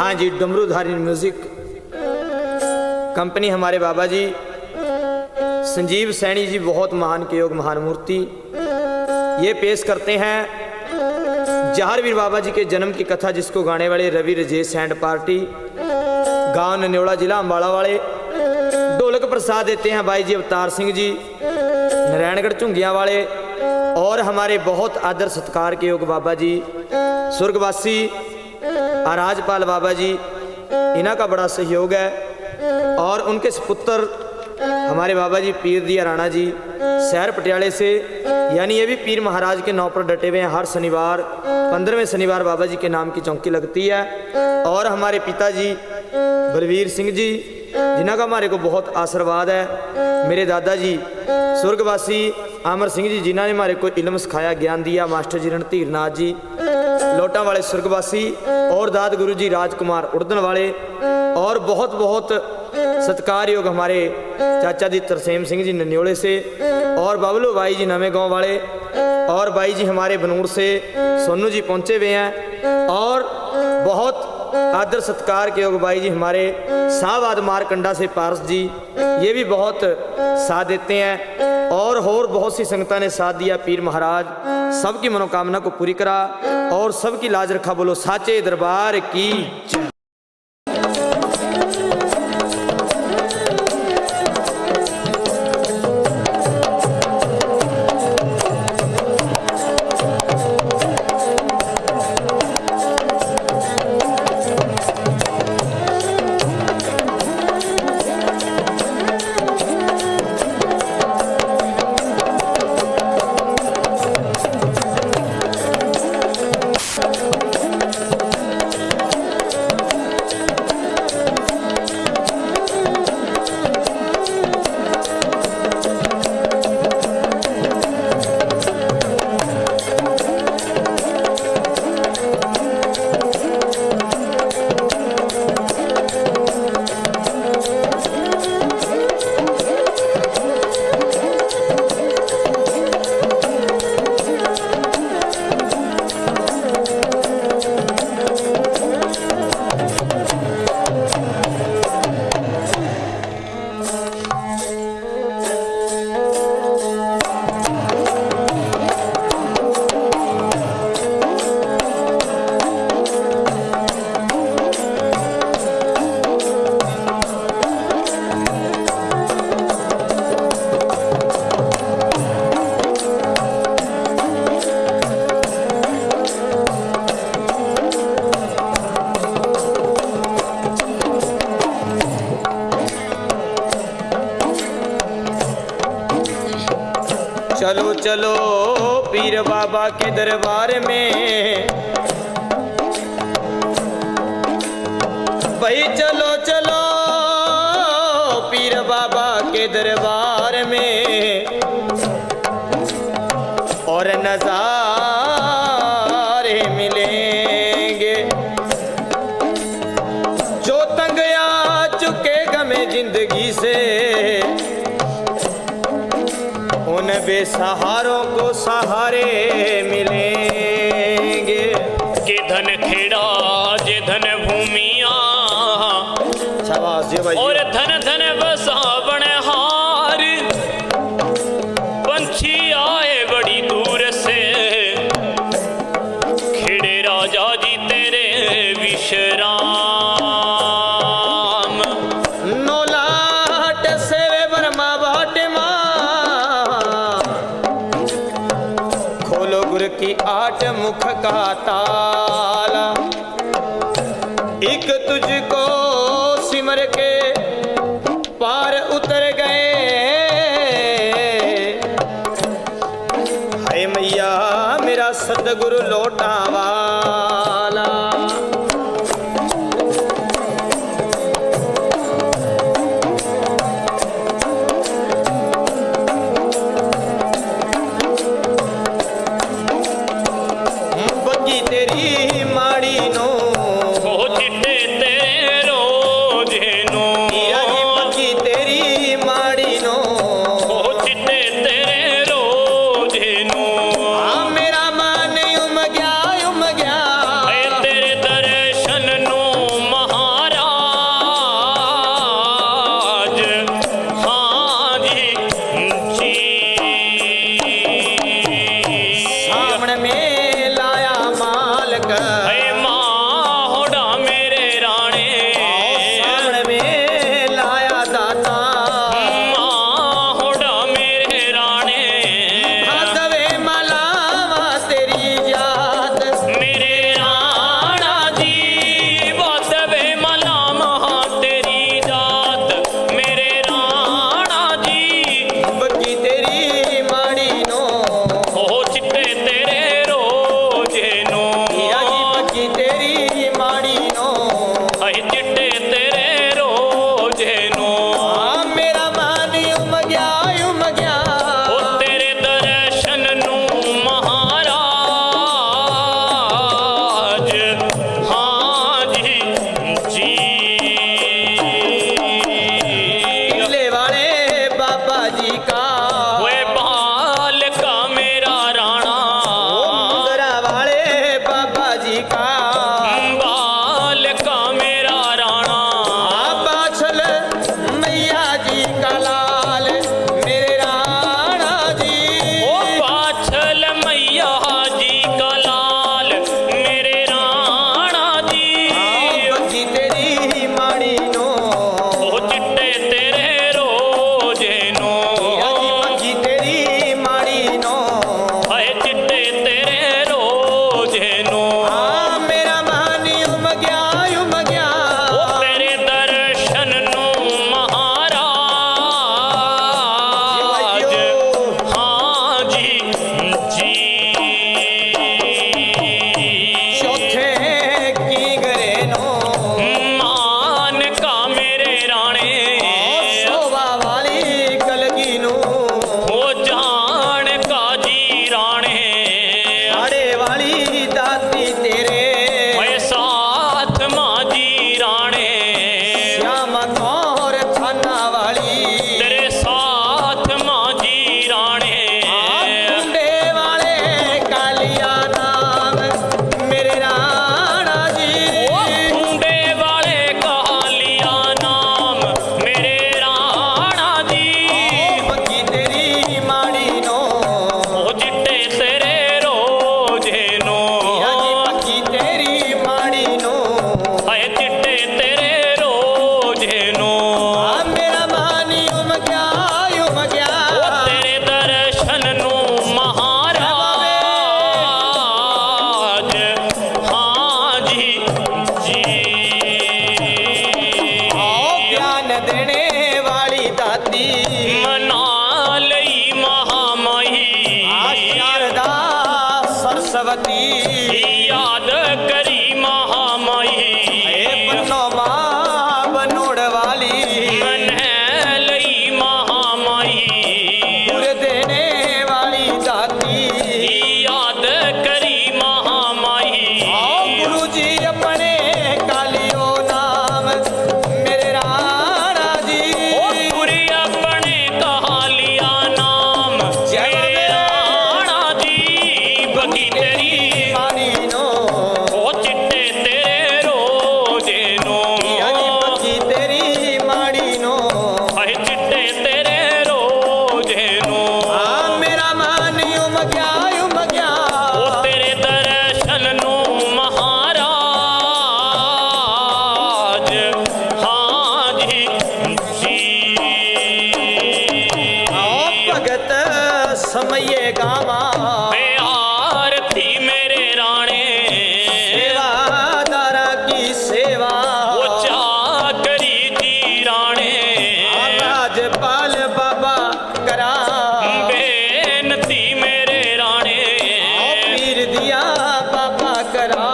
हाँ जी, डमरूधारी music company हमारे बाबा जी संजीव सैनी जी, बहुत महान के योग महान मूर्ति, ये पेश करते हैं जहारवीर बाबा जी के जन्म की कथा, जिसको गाने वाले रवि रजेश एंड पार्टी, गांव नन्योड़ा, जिला अम्बाला वाले। ढोलक प्रसाद देते हैं भाई जी अवतार सिंह जी, नारायणगढ़ झुंगियां वाले। और हमारे बहुत आदर सत्कार के योग बाबा जी स्वर्गवासी राजपाल बाबा जी, इन्हों का बड़ा सहयोग है। और उनके सुपुत्र हमारे बाबा जी पीर दिया राणा जी, शहर पटियाले से, यानी ये भी पीर महाराज के नाव पर डटे हुए हैं। हर शनिवार 15वें शनिवार बाबा जी के नाम की चौकी लगती है। और हमारे पिताजी बलवीर सिंह जी, जिन्हों का हमारे को बहुत आशीर्वाद है। मेरे दादाजी स्वर्गवासी अमर सिंह जी, जिन्होंने हमारे को इल्म सिखाया, ज्ञान दिया। मास्टर जी रणधीर नाथ जी लोटा वाले स्वर्गवासी, और दाद गुरु जी राजकुमार उड़दन वाले। और बहुत बहुत सत्कार योग हमारे चाचा जी तरसेम सिंह जी नन्योले से, और बाबलू भाई जी नवे गांव वाले। और भाई जी हमारे बनूर से सोनू जी पहुंचे हुए हैं। और बहुत आदर सत्कार के योग भाई जी हमारे शाहबाद मारकंडा से पारस जी, ये भी बहुत साथ देते हैं। और बहुत सी संगतां ने साथ दिया। पीर महाराज सबकी मनोकामना को पूरी करा और सबकी लाज रखा। बोलो साचे दरबार की। चलो चलो पीर बाबा के दरबार में, भाई चलो चलो पीर बाबा के दरबार में। और नजारे मिलेंगे जो तंग आ चुके गमे जिंदगी से, उन बेसहारों को सहारे मिलेंगे। के धन खेड़ा जे धन भूमिया, और धन धन बसावन हार। पंछी आए बड़ी दूर से, खेड़े राजा जी तेरे विश्राम। नौलाट से बर्मा बाट की 8 मुख का ताला, एक तुझको सिमर के पार उतर गए। हाय मैया मेरा सतगुरु लौटा वाला। तेरी माड़ी नो चिट्टे तेरे रोज नो, तेरी माड़ी नो चिट्टे तेरे रोज नो। मेरा मन उम गया उम जेनो मेरा मान उम गया तेरे दर्शन नु महाराज हाँ जी जी ज्ञान देने वाली दाती मना लई महामाई शारदा सरस्वती याद करी महामाई बनो माँ बनोड़ वाली मन लई महामाई गुर देने वाली दाती याद करी महामाई गुरु जी अपने कालियो नाम मेरे राणा जी पूरी अपने कहा लिया नाम मेरे राणा जी बगी तेरी मानी नो ओ चिट्टे तेरे रोजे नो बगी तेरी माड़ी नो हाय चिट्टे तेरे रोजे नो मेरा मान उम गया ओ तेरे दर्शन नो महाराज हाँ जी जी भगत समये गावा बे आरती मेरे राणे सेवादारा की सेवा वो चाकरी दी राणे राजपाल बाबा करा बेनती मेरे राणे पीर दिया बाबा करा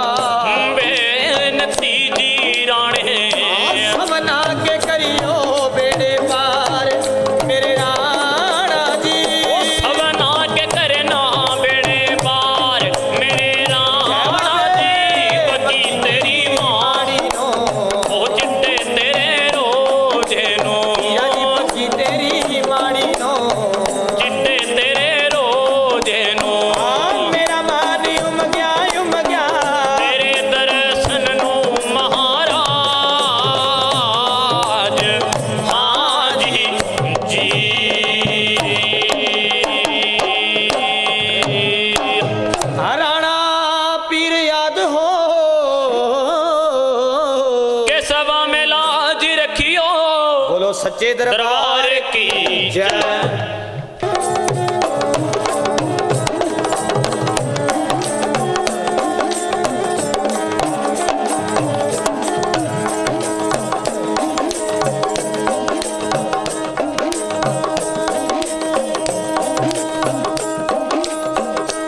बेनती दी राणे समना के करियो बेड़े पार मेरे राणा जी सवना के करना बेड़े पार मेरे राणा जी बगी तेरी माड़ी नो ओ चिट्टे तेरे रोजे नो यानी बगी तेरी माड़ी नो चिट्टे तेरे रोजे नो मेरा मान उम गया तेरे दर्शन नो महाराज हाँ जी जी राणा पीर याद हो के सभा में लाज रखियो बोलो सच्चे दरबार दरबार की जय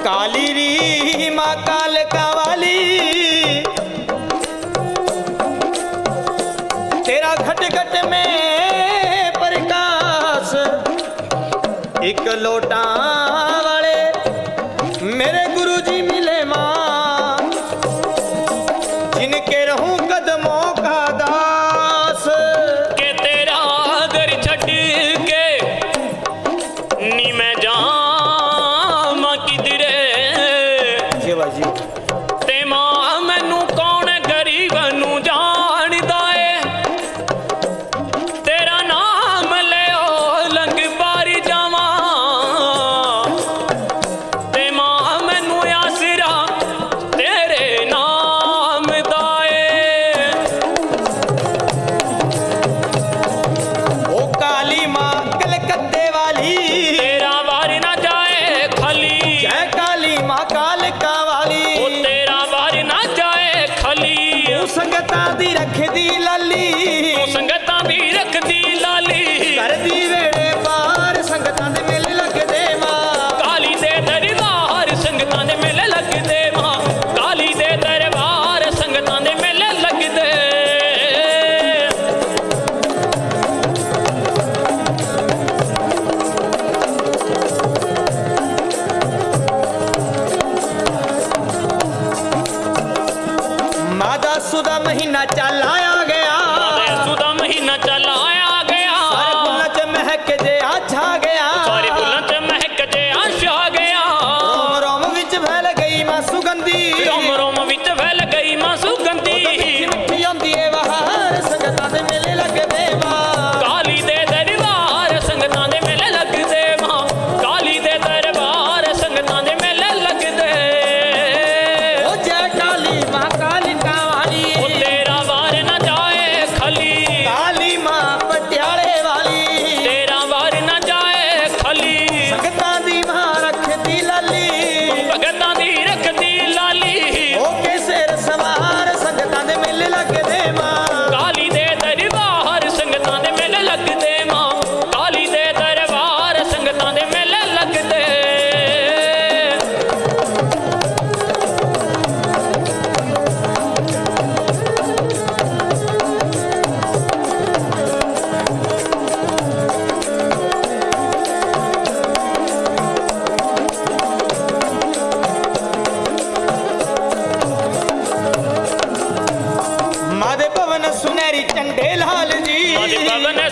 काली री माँ काल कावाली तेरा घट घट में प्रकाश एक लोटा वाले मेरे गुरुजी मिले माँ जिनके रहूं कदमों का दास के तेरा दर छड़ के नी मैं जामा किधरे सेवा जी ते मां मैनू कौन गरीब नू जानदा ए तेरा नाम ले ओ लंग पारी जावा ते मां मैनू आस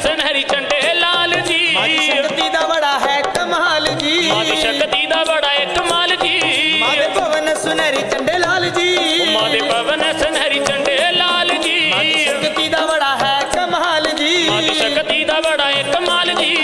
ਸੁਨਹਿਰੀ ਚੰਡੇ ਲਾਲ ਜੀ ਮਾਦੀ ਸ਼ਕਤੀ ਦਾ ਬੜਾ ਹੈ ਕਮਾਲ ਜੀ ਮਾਦੀ ਸ਼ਕਤੀ ਦਾ ਬੜਾ ਏ ਕਮਾਲ ਜੀ ਮਾਦੇ ਭਵਨ ਸੁਨਹਿਰੀ ਚੰਡੇ ਲਾਲ ਜੀ ਮਾਦੇ ਭਵਨ ਸੁਨਹਿਰੀ ਚੰਡੇ ਲਾਲ ਜੀ ਮਾਦੀ ਸ਼ਕਤੀ ਦਾ ਬੜਾ ਹੈ ਕਮਾਲ ਜੀ ਮਾਦੀ ਸ਼ਕਤੀ ਦਾ ਬੜਾ ਏ ਕਮਾਲ ਜੀ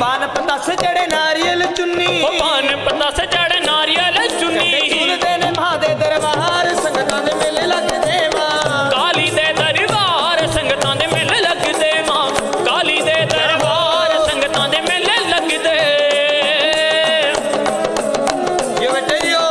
ਪਾਨ ਪਤਾਸ ਚੜੇ ਨਾਰੀਅਲ ਚੁੰਨੀ ਉਹ ਪਾਨ ਪਤਾਸ ਚੜੇ ਨਾਰੀਅਲ ਚੁੰਨੀ ਝੂਲਦੇ ਨੇ ਮਾਂ ਦੇ ਦਰਬਾਰ ਸੰਗਤਾਂ ਦੇ ਮੇਲੇ ਲੱਗਦੇ ਮਾਂ ਕਾਲੀ ਦੇ ਦਰਬਾਰ ਸੰਗਤਾਂ ਦੇ ਮੇਲੇ ਲੱਗਦੇ ਮਾਂ ਕਾਲੀ ਦੇ ਦਰਬਾਰ ਸੰਗਤਾਂ ਦੇ ਮੇਲੇ ਲੱਗਦੇ ਇਹ ਬੇਟੇ ਜੀਓ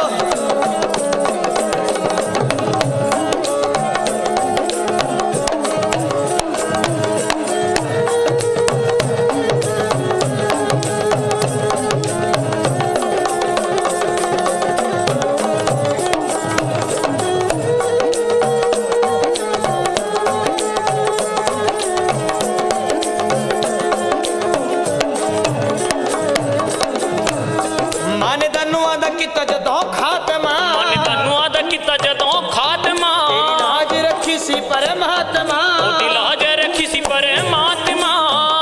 ਮਾਨੇ ਦਨੂਆਂ ਦਾ ਕੀਤਾ ਜਦੋਂ ਖਾਤਮਾ ਮਨ ਤਨੂੰ ਆਦਾ ਕੀਤਾ ਜਦੋਂ ਖਾਤਮਾ ਤੇਰੀ ਲਾਜ ਰੱਖੀ ਸੀ ਪਰਮਾਤਮਾ ਉਹਦੀ ਲਾਜ ਰੱਖੀ ਸੀ ਪਰਮਾਤਮਾ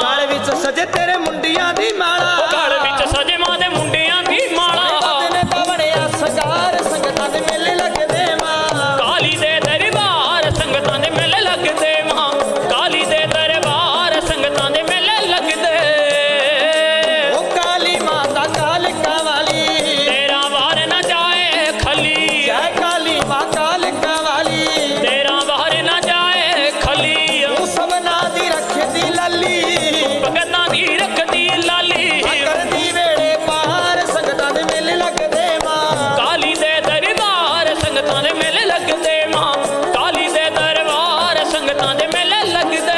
ਗਲ ਵਿੱਚ ਸਜੇ ਤੇਰੇ ਮੁੰਡਿਆਂ ਦੀ ਮਾਲਾ ਉਹ ਗਲ ਵਿੱਚ ਸਜੇ ਮਾਂ ਦੇ ਮੁੰਡਿਆਂ ਦੀ ਮਾਲਾ ਨੇ ਤਾਂ ਬਣਿਆ ਸਗਾਰ ਸੰਗਤਾਂ ਦੇ ਮੇਲੇ ਲੱਗਦੇ ਮਾਂ ਕਾਲੀ ਦੇ ਦਰਬਾਰ ਸੰਗਤਾਂ ਦੇ ਮੇਲੇ ਲੱਗਦੇ ਮਾਂ ਕਾਲੀ ਦੇ ਦਰਬਾਰ ਸੰਗਤਾਂ ਦੇ ਮੇਲੇ ਲੱਗਦੇ ਉਹ ਕਾਲੀ ਮਾਤਾ ਕਾਲਿਕਾ ਵਾਲੀ ਤੇਰਾ ਵਾਰ ਨਾ ਜਾਏ ਖਲੀ ਜੈ ਕਾਲੀ ਮਾਂ ਕਾਲਿਕਾ ਵਾਲੀ ਤੇਰਾ ਵਾਰ ਨਾ ਜਾਏ ਖਲੀ ਤੂੰ ਸਭਨਾ ਦੀ ਰੱਖਦੀ ਲਾਲੀ ਭਗਤਾਂ ਦੀ ਰੱਖਦੀ ਲਾਲੀ ਕਰਦੀ ਵੇੜੇ ਪਾਰ ਸੰਗਤਾਂ ਦੇ ਮੇਲੇ ਲੱਗਦੇ ਮਾਂ ਕਾਲੀ ਦੇ ਦਰਬਾਰ ਸੰਗਤਾਂ ਦੇ ਮੇਲੇ ਲੱਗਦੇ ਮਾਂ ਕਾਲੀ ਦੇ ਦਰਬਾਰ ਸੰਗਤਾਂ ਦੇ ਮੇਲੇ ਲੱਗਦੇ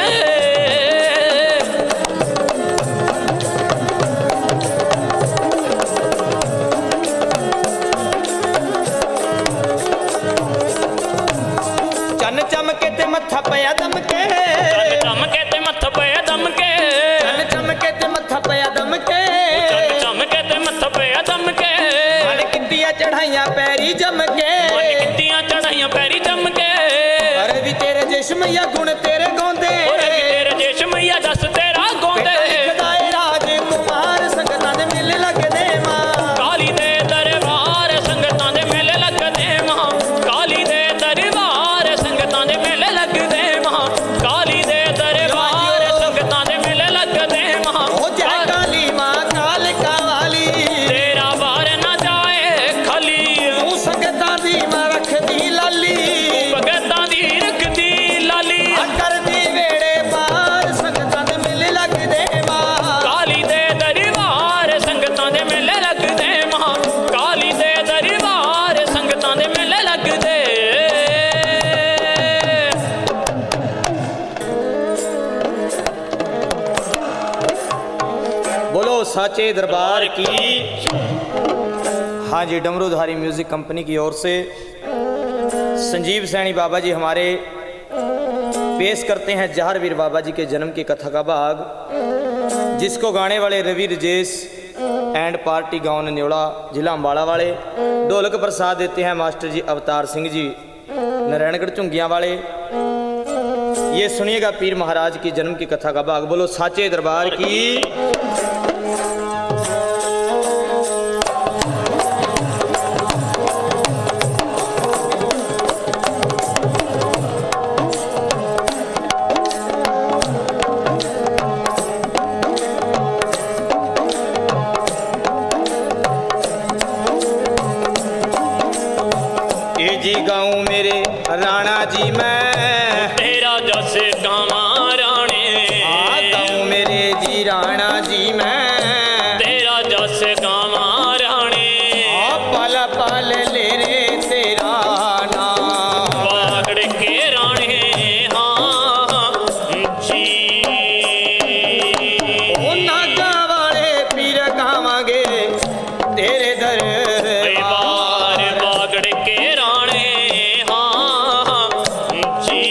ਚੰਨ ਚਮਕੇ ਤੇ ਮੱਥਾ ਪਿਆ ਦਮਕੇ ਚੰਨ ਚਮਕੇ ਤੇ ਮੱਥਾ ਪਿਆ ਦਮਕੇ ਚੰਨ ਚਮਕੇ ਤੇ ਮੱਥਾ ਪਿਆ ਦਮਕੇ ਚੰਨ ਚਮਕੇ ਤੇ ਮੱਥਾ ਪਿਆ ਦਮਕੇ ਮਨ ਕਿੱਤੀਆਂ ਚੜਾਈਆਂ ਪੈਰੀ ਜਮਕੇ ਮਨ ਕਿੱਤੀਆਂ ਚੜਾਈਆਂ ਪੈਰੀ ਜਮਕੇ ਪਰ ਵੀ ਤੇਰੇ ਜਿਸਮਈਆ ਗੁਣ ਤੇਰੇ ਗਾਉਂਦੇ ਓਰੇ ਵੀ ਤੇਰੇ ਦੇਸ਼ ਮਈਆ ਦੱਸ ਤੇਰਾ ਗਾਉਂਦੇ ਖਦਾਏ ਰਾਜ ਕੁਮਾਰ ਸੰਗਤਾਂ ਦੇ ਮੇਲੇ ਲੱਗਦੇ ਮਾਂ ਕਾਲੀ ਦੇ ਦਰਬਾਰ ਸੰਗਤਾਂ ਦੇ ਮੇਲੇ ਲੱਗਦੇ ਮਾਂ ਕਾਲੀ ਦੇ ਦਰਬਾਰ ਸੰਗਤਾਂ ਦੇ ਮੇਲੇ ਲੱਗਦੇ ਮਾਂ ਕਾਲੀ ਦੇ ਦਰਬਾਰ ਸੰਗਤਾਂ ਦੇ ਮੇਲੇ ਲੱਗਦੇ ਮਾਂ ਉਹ ਜੈ ਕਾਲੀ ਮਾਂ ਕਾਲਿਕਾ ਵਾਲੀ ਤੇਰਾ ਵਾਰ ਨਾ ਜਾਏ ਖਲੀ ਤੂੰ ਸੰਗਤਾਂ ਦੀ ਮਾਂ ਰੱਖਦੀ ਲਾਲੀ ਭਗਤਾਂ ਦੀ ਰੱਖਦੀ ਲਾਲੀ ਆ ਕਰਦੀ ਵੇੜੇ ਪਾਰ ਸੰਗਤਾਂ ਦੇ ਮੇਲੇ ਲੱਗਦੇ ਮਾਂ ਕਾਲੀ ਦੇ ਦਰਬਾਰ ਸੰਗਤਾਂ ਦੇ ਮੇਲੇ ਲੱਗਦੇ ਮਾਂ ਕਾਲੀ ਦੇ ਦਰਬਾਰ ਸੰਗਤਾਂ ਦੇ ਮੇਲੇ ਲੱਗਦੇ बोलो साचे दरबार की हाँ जी डमरूधारी म्यूजिक कंपनी की ओर से संजीव सैनी बाबा जी हमारे पेश करते हैं जहारवीर बाबा जी के जन्म की कथा का भाग जिसको गाने वाले रवि रजेश एंड पार्टी गांव नन्योड़ा जिला अम्बाला वाले ढोलक प्रसाद देते हैं मास्टर जी अवतार सिंह जी नारायणगढ़ झुंगियां वाले। ये सुनिएगा पीर महाराज की जन्म की कथा का भाग। बोलो साचे दरबार की। जी गाँव मेरे राणा जी मैं तेरा जस गावा राणे गाँव मेरे जी राणा जी मैं तेरा जस गावा राणे पल पल ले रे तेरा नाम बागड़ के राणे हाँ जी ओ नागा वाले पीर गावांगे तेरे बार बागड़ के राणे हाँ जी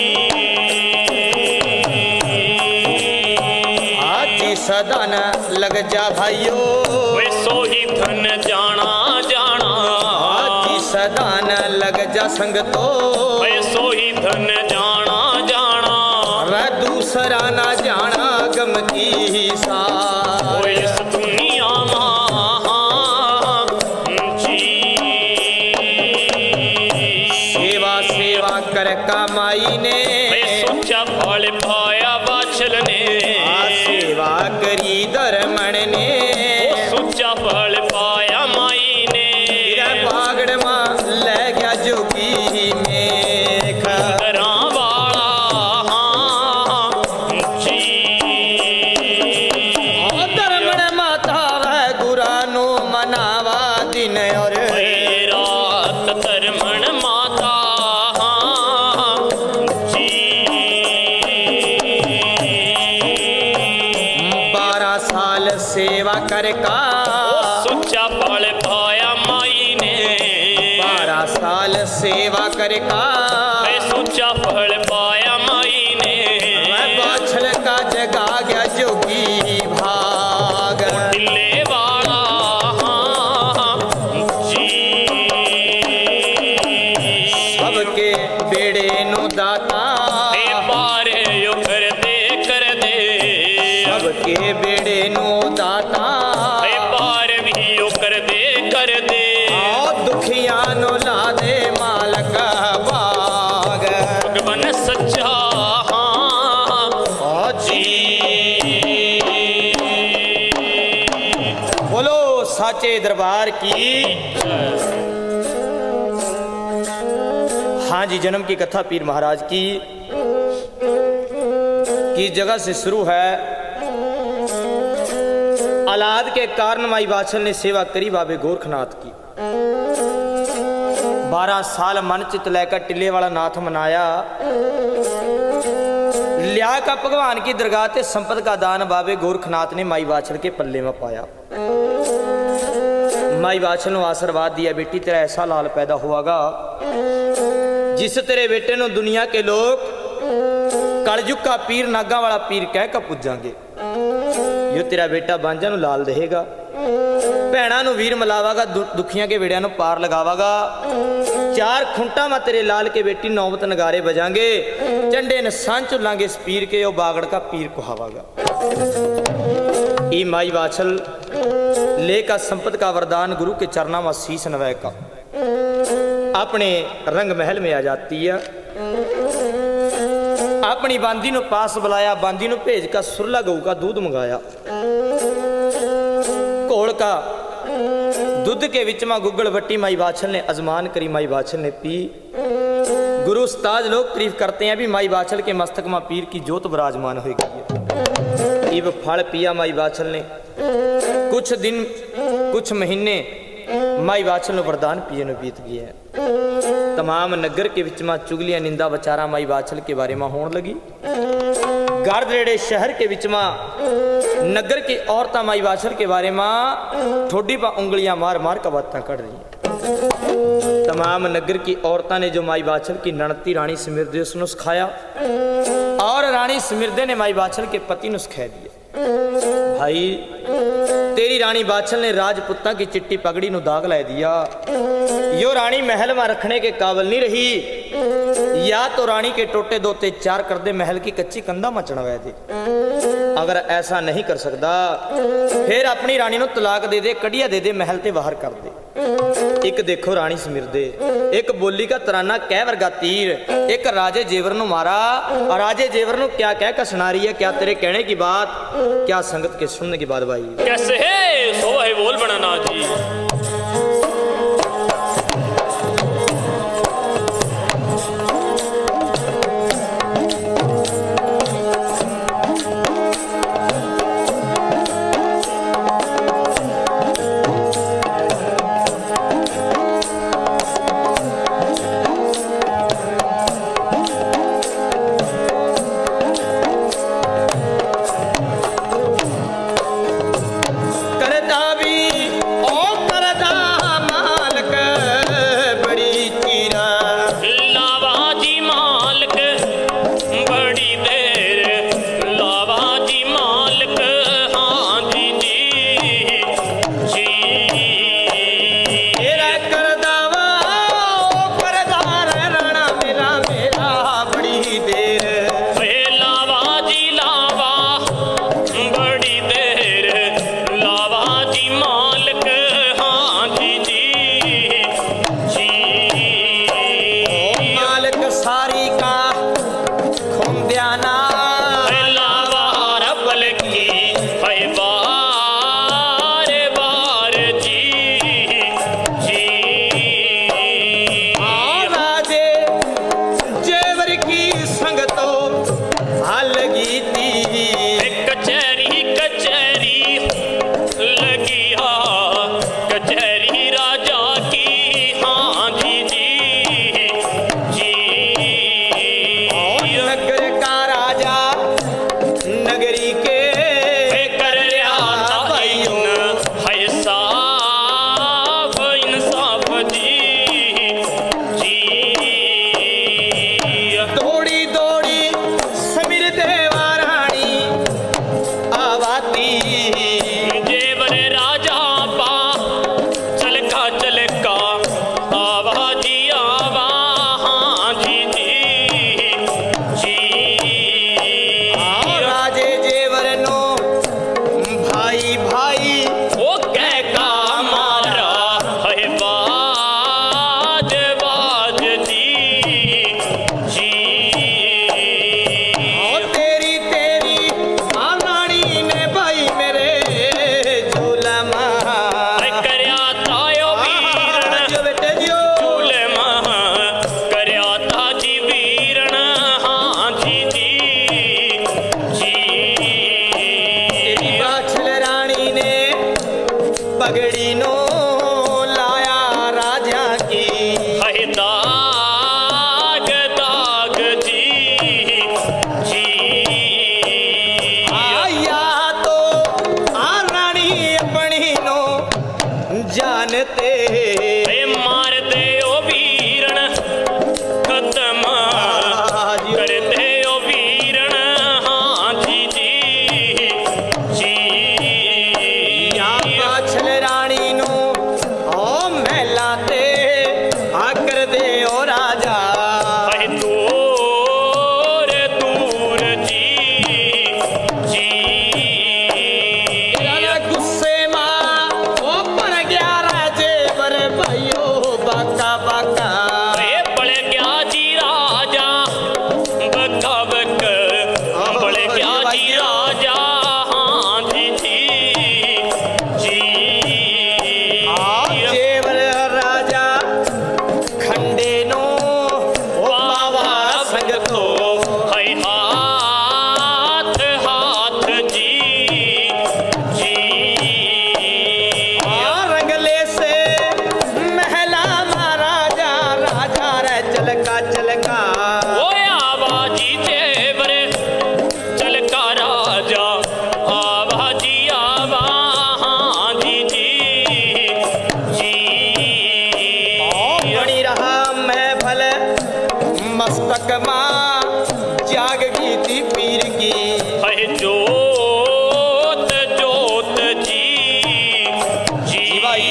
आज सदा न लग जा भाइयों वे सोही धन जाना जाना आज सदा न लग जा संग तो वे सोही धन जाना जाना वह दूसरा ना जाना अगम की सार। ओ इस दुनिया सेवा सेवा कर कमाई ने सोचा फल पाया बाछल ने। सेवा करी धर्मण ने सोचा फल पाया माई ने। पागड़ मां ले गया जोगी मेख वाला धर्मण माता वह गुरा नो मनावा दिन और रात धर्मण माता 12 साल सेवा कर का सोचा फल पाया माई ने। 12 साल सेवा कर का सोचा फल पाया माई ने। वह बाछल का जगा गया जोगी भाग टिल्ले वाला सबके बेड़े नु दाता बारे यो कर दे सबके बेड़े नु दाता बार भी यो कर दे आओ दुखिया नु ला दे मालक बाग भगवान सच्चा ओ जी बोलो साचे दरबार की। हाँ जी, जन्म की कथा पीर महाराज की जगह से शुरू है। औलाद के कारण माई बाछल ने सेवा करी बाबे गोरखनाथ की। 12 साल मन चित लेकर टिल्ले वाला नाथ मनाया। लिया का भगवान की दरगाह ते संपद का दान बाबे गोरखनाथ ने माई बाछल के पल्ले में पाया। माई बाछल ने आशीर्वाद दिया, बेटी तेरा ऐसा लाल पैदा हुआगा जिस तेरे बेटे नु दुनिया के लोग कलयुग का पीर नागा वाला पीर कह कर पूजांगे। यो तेरा बेटा बांझा नु लाल रहेगा, भैणा नु वीर मिलावागा, दुखियां के बेड़िया नु पार लगावागा। 4 खुंटा में तेरे लाल के बेटी नौबत नगारे बजांगे, झंडे निशान चुलांगे इस पीर के, यो बागड़ का पीर कुहावागा। ई माई बाछल ले का संपद का वरदान गुरु के चरणा में शीश नवै का अपने रंग महल में आ जाती है। अपनी बांदी नु पास बुलाया, बांदी नु भेज का सुरला गऊ का दूध मंगाया। घोल का दूध के विच में गुगल वट्टी माई बाछल ने अजमान करी, माई बाछल ने पी। गुरु उस्ताद लोग तारीफ करते हैं भी माई बाछल के मस्तक में पीर की जोत विराजमान हो गई। इब फल पिया माई बाछल ने। कुछ दिन कुछ महीने माई बाछल ने वरदान पिए न बीत गए हैं। तमाम नगर के विच में चुगलियां निंदा विचारा माई बाछल के बारे में होने लगी। गारदरेड़े शहर के विच में नगर की औरतां माई बाछल के बारे में ठोडी पर उंगलियां मार मार कर बातें कर रही हैं। तमाम नगर की औरतां ने जो माई बाछल की ननती रानी सिमिरदे उसने सिखाया और रानी सिमिरदे ने माई बाछल के पति ने सिखा दिया। भाई तेरी रानी बाछल ने राजपुत्ता की चिट्टी पगड़ी नु दाग ला दिया। यो रानी महल में रखने के काबिल नहीं रही, या तो रानी के टोटे दोते 4 कर दे, महल की कच्ची कंधा में चढ़वा दे। अगर ऐसा नहीं कर सकता फिर अपनी रानी नु तलाक दे दे, कड़िया दे दे, महल ते बाहर कर दे। एक देखो रानी सिमिरदे, एक बोली का तराना कह वर्गा तीर, एक राजे जेवर नु मारा और राजे जेवर नु क्या कह कर सुना रही है। क्या तेरे कहने की बात, क्या संगत के सुनने की बात भाई। कैसे है सो है बोल बनाना जी। करता भी ओ कर लगी थी। कचहरी कचहरी लगी कचहरी राजा की। हाँ जी जी जी। नगर का राजा नगरी के कर रहा था है साफ इंसाफ जी जी। दौड़ी दौड़ी समीर देवा रानी आवाती। जेवर राजा पा चलका चलका आवा जी आवा। हाँ जी जी जी। राजे जेवर नो भाई भाई ओ कह का मारा है बाज बाज जी जी। तेरी तेरी रानी ने भाई मेरे झूला मार करया तायो वीरण जो बेटे जो झूले मह करया ताजी वीरण। हाँ जी जी जी। तेरी बाछल रानी ने पगड़ी नो लाया राजा की। है दाग दाग जी जी। आया तो आ रानी अपनी नो जानते। ए मार दे ओ वीरण खत्म कर दे ओ वीरण। हाँ जी जी जी। या बाछल रानी नो ओ महला ते आकर दे ओ राजा। है दूर दूर जी जी। गुस्से मां ओ पर गया राजे पर भाइयो बाका बाका। ए बड़ गया जी राजा बका बक बड़ गया जी राजा। हाँ जी जी जी। जेवर राजा खंडे नो ओ बाबा संग तो। है हाथ हाथ जी जी। रंगले से महला महाराजा राजा रे चलका चलका। ओ आवाजी जेवर चलका राजा आवाजी आवा। हाँ जी जी जी। बनी रहा मैं भल मस्तक मां जाग गई थी पीर की। है जोत जोत जी जी भाई।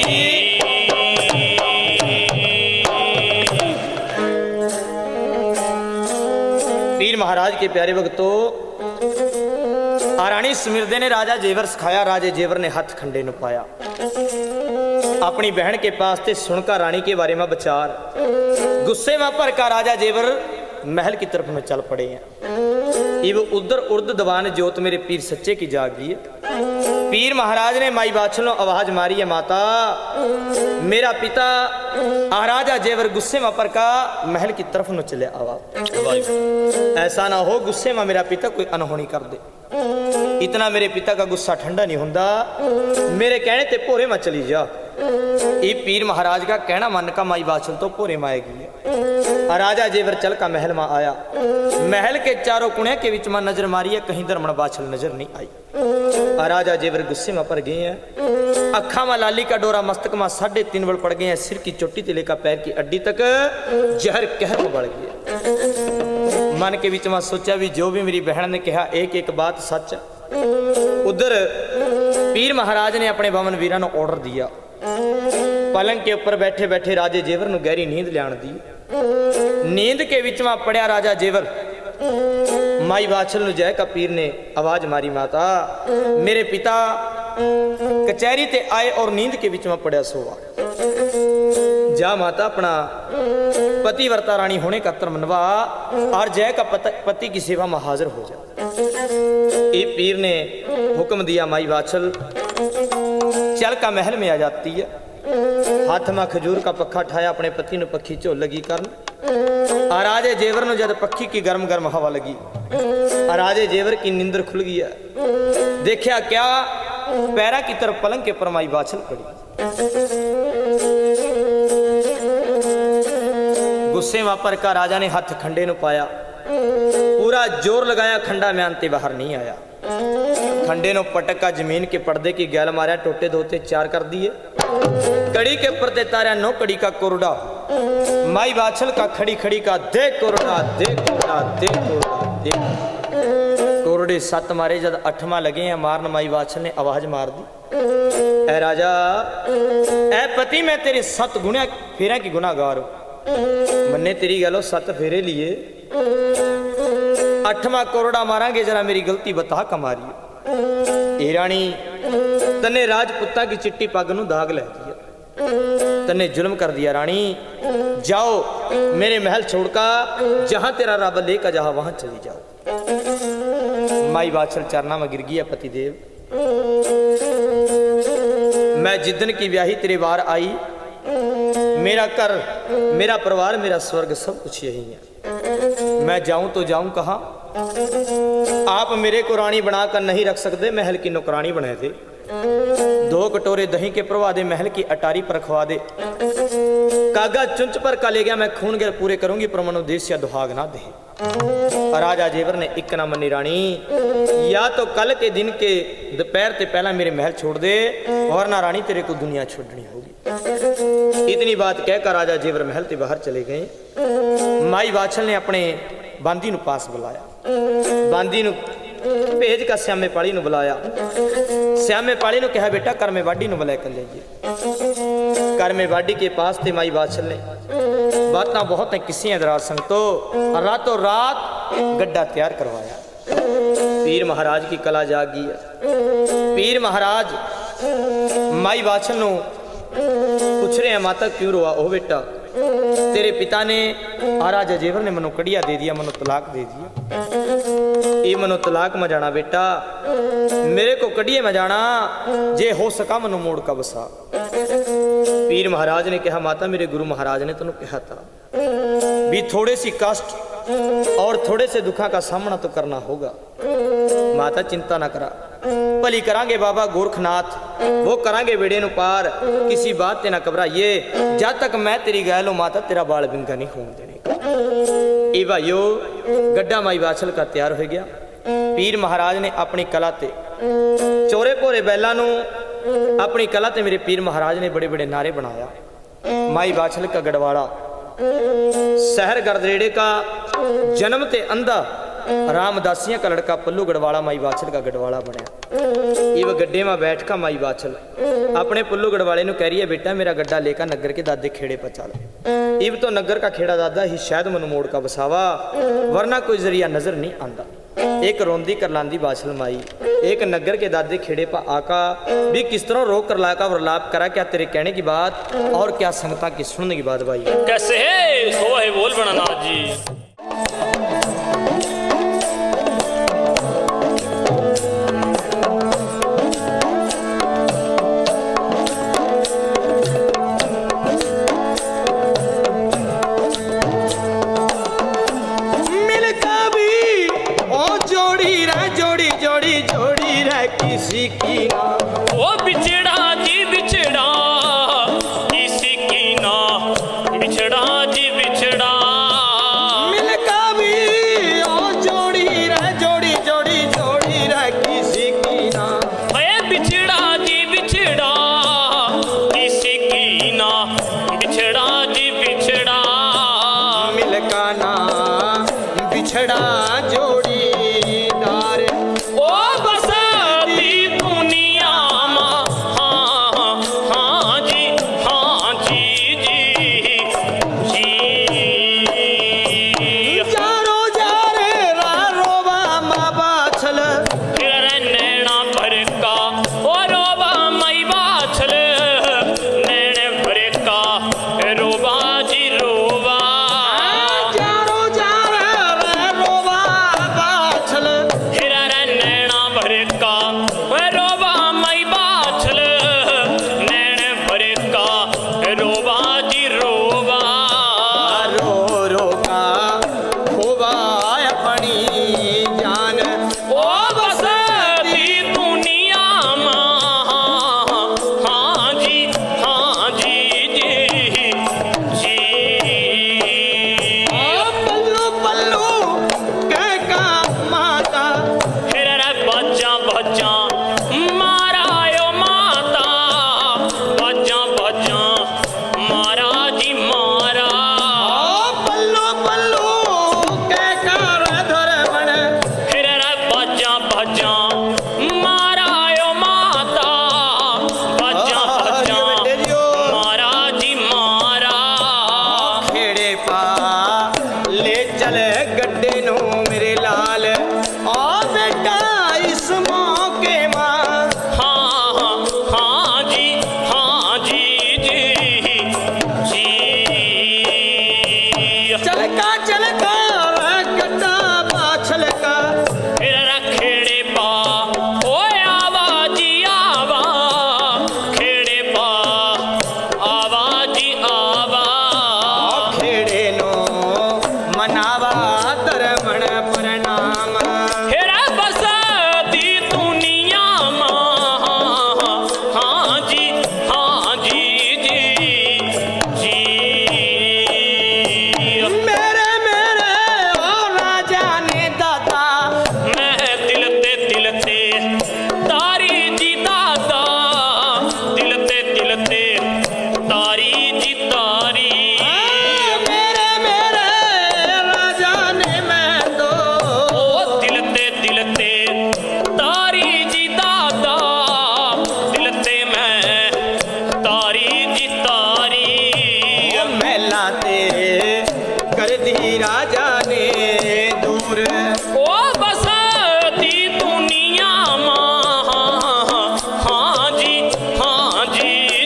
पीर महाराज के प्यारे भक्तों रानी समिरदे ने राजा जेवर सिखाया। राजे जेवर ने हाथ खंडे नु पाया। अपनी बहन के पास ते सुनका रानी के बारे में विचार। गुस्से में भर का राजा जेवर महल की तरफ में चल पड़े हैं। इव उधर उर्द दवान जोत मेरे पीर सच्चे की जागी है। पीर महाराज ने माई बाछल आवाज मारी है माता मेरा पिता राजा जेवर गुस्से में पर का महल की तरफ न चले आवा। ऐसा ना हो गुस्से में मेरा पिता कोई अनहोनी कर दे। इतना मेरे पिता का गुस्सा ठंडा नहीं होता। मेरे कहने ते भोरे में चली जा। ये पीर महाराज का कहना मन का माई बाछल तो भोरे में आएगी। राजा जेवर चल का महल में आया। महल के चारों कुणे के बीच में नजर मारी है कहीं धर्मण बाछल नजर नहीं आई। राजा जेवर गुस्से में पड़ गए हैं। अखा में लाली का डोरा मस्तक में 3.5 बल पड़ गए हैं। सिर की चोटी से लेकर पैर की अड्डी तक जहर कहर में बढ़ गया। मन के बीच में सोचा भी जो भी मेरी बहन ने कहा एक एक बात सच। उधर पीर महाराज ने अपने बमन वीरां को ऑर्डर दिया। पलंग के ऊपर बैठे बैठे राजे जेवर को गहरी नींद लियाण दी। नींद के बीच में पड़िया राजा जेवर माई बाछल नु जय का पीर ने आवाज मारी माता मेरे पिता कचहरी ते आए और नींद के बीच में पड़िया सोवा। जा माता अपना पति वर्ता रानी होने का कर्म मनवा और जय का पति की सेवा में हाजिर हो जा। ये पीर ने हुक्म दिया। माई बाछल चल का महल में आ जाती है। हाथ में खजूर का पक्खा ठाया अपने पति ने पक्खी झोल लगी करन। राजे जेवर ने जब पक्षी की गर्म गर्म हवा लगी, राजे जेवर की नींदर खुल गया। देखा क्या, पैरा की तरफ पलंग के पर माई बाछल पड़ी। गुस्से वापर का राजा ने हाथ खंडे न पाया, पूरा जोर लगाया, खंडा म्यांते बाहर नहीं आया। खंडे नो पटक का जमीन के पर्दे की गैल मारा, टोटे धोते चार कर दिए। कड़ी के परते तारा नो कड़ी का कोरडा, माई बाछल का खड़ी खड़ी का दे कोरडा दे कोरडा दे कोरडा दे कोरडे। सत मारे, जब अठवां लगे हैं मारन, माई बाछल ने आवाज मार दी, ऐ राजा, ऐ पति, मैं तेरे 7 गुना फेरा की गुनाहगार हूं। मन्ने तेरी गलो 7 फेरे लिए, 8वां कोरडा मारांगे, जरा मेरी गलती बता कमारी। ए रानी, तने राजपुता की चिट्टी पग नूं दाग लै दिया, तने जुल्म कर दिया। रानी जाओ, मेरे महल छोड़का, जहां तेरा रब लेकर जहां वहां चली जाओ। माई बाछल चरना में गिर गया, पति देव, मैं जिद्दन की ब्याही तेरे बार आई, मेरा घर, मेरा परिवार, मेरा स्वर्ग सब कुछ यही है। मैं जाऊं तो जाऊं कहां? आप मेरे को रानी बनाकर नहीं रख सकते, महल की नौकरानी बने थे। 2 कटोरे दही के प्रवा दे, महल की अटारी पर खवा दे। कागज चुंच पर का ले गया, मैं खून गर पूरे करूंगी, पर मनो देश या दुहाग ना दे। राजा जेवर ने एक ना मनी, रानी या तो कल के दिन के दोपहर से पहला मेरे महल छोड़ दे, वरना रानी तेरे को दुनिया छोड़नी होगी। इतनी बात कहकर राजा जेवर महल से बाहर चले गए। माई बाछल ने अपने बांदी नु पास बुलाया, बांदी नु भेज का श्यामे पाली नु बुलाया। श्यामे पाली नु कहा, बेटा कर में वाडी नु बुलाए कर लीजिए। कर में वाडी के पास थे माई बाछल ने, बातें बहुत हैं किसी दराज संग, तो रातों रात गड्ढा तैयार करवाया। पीर महाराज की कला जाग गई है। पीर महाराज माई बाछल नु पूछ रहे हैं, माता क्यों रोआ? ओ बेटा, तेरे पिता ने राजा जेवर ने मनो कड़िया दे दिया, मनो तलाक दे दिया। ये मनो तलाक में जाना बेटा, मेरे को कड़िए में जाना, जे हो सका मनो मोड़ का बसा। पीर महाराज ने कहा, माता मेरे गुरु महाराज ने तेन कहा था भी थोड़े सी कष्ट और थोड़े से दुखा का सामना तो करना होगा। माता चिंता ना करा, भली करांगे बाबा गोरखनाथ, वो करांगे बेड़े नु पार, किसी बात ते ना घबराइए, जब तक मैं तेरी गैल हूं माता तेरा बाल बिंगा नहीं होने देने का। ए भाइयों, गड्ढा माई बाछल का तैयार हो गया। पीर महाराज ने अपनी कला ते चोरे पोरे बैला नु, अपनी कला ते मेरे पीर महाराज ने बड़े बड़े नारे बनाया। माई बाछल का गढ़वाड़ा, शहर गरदरेड़े का जन्म ते अंधा रामदासियां का लड़का पल्लू गढ़वाड़ा माई बाछल का गढ़वाड़ा बनया। इव गड्ढे में बैठ का माई बाछल अपने पुल्लू गढ़वाले नु कह रही है, बेटा मेरा गड्ढा लेकर नगर के दादे खेड़े पर चल। इव तो नगर का खेड़ा दादा ही शायद मनु मोड़ का बसावा, वरना कोई जरिया नजर नहीं आंदा। एक रोंदी कर लांदी बाछल माई, एक नगर के दादे खेड़े पर आका भी किस तरह रोक कर लाका वर्लाप करा, क्या तेरे कहने की बात और क्या संगता की सुनने की बात भाई? कैसे है सो है बोल बना नाथ जी। किसी की ना वो बिछड़ा जी बिछड़ा, किसी की ना बिछड़ा जी बिछड़ा। मिल कभी ओ जोड़ी रह, जोड़ी जोड़ी जोड़ी रह किसी की ना। ये बिछड़ा जी बिछड़ा, किसी की ना बिछड़ा जी बिछड़ा। मिल का ना बिछड़ा जोड़ीदार, ओ बसती दुनिया में, हाँ हाँ जी, हाँ जी जी जी। जारो जारे रोबा माँ बाछल, नैना भर का ओ रोबा मई बाछल, नैने भर का रोबा जी रोबा। जारो जारे रोबा बाछल, नैना भर का रोबा मई बाछल, नैने भर का रोबा जी रोबा। रो मारा यो माता बाजा बाजा मारा जी मारा खेड़े पा ले चल गड्ढे नो मेरे लाल आ बेटा इस मौके मां हाँ जी जी जी चलका चलका गड्ढा पाछल का फिर रखेड़े पा ओ आवा जी आवा खेड़े पा आवा जी आवा खेड़े नो मनावा धर्मण प्रणाम फिर बसती दुनिया मां हाँ जी जी जी मेरे मेरे ओ राजा ने दादा मैं तिलते तिलते तारी जी दादा तिलते तिलते तारी जी तारी मेरे मेरे राजा ने मैं तो ओ तिलते तिलते तारी जी दादा तिलते मैं तारी जी तारी महिला ते कर दी राजा ने दूर ओ बसती दुनिया मां हाँ जी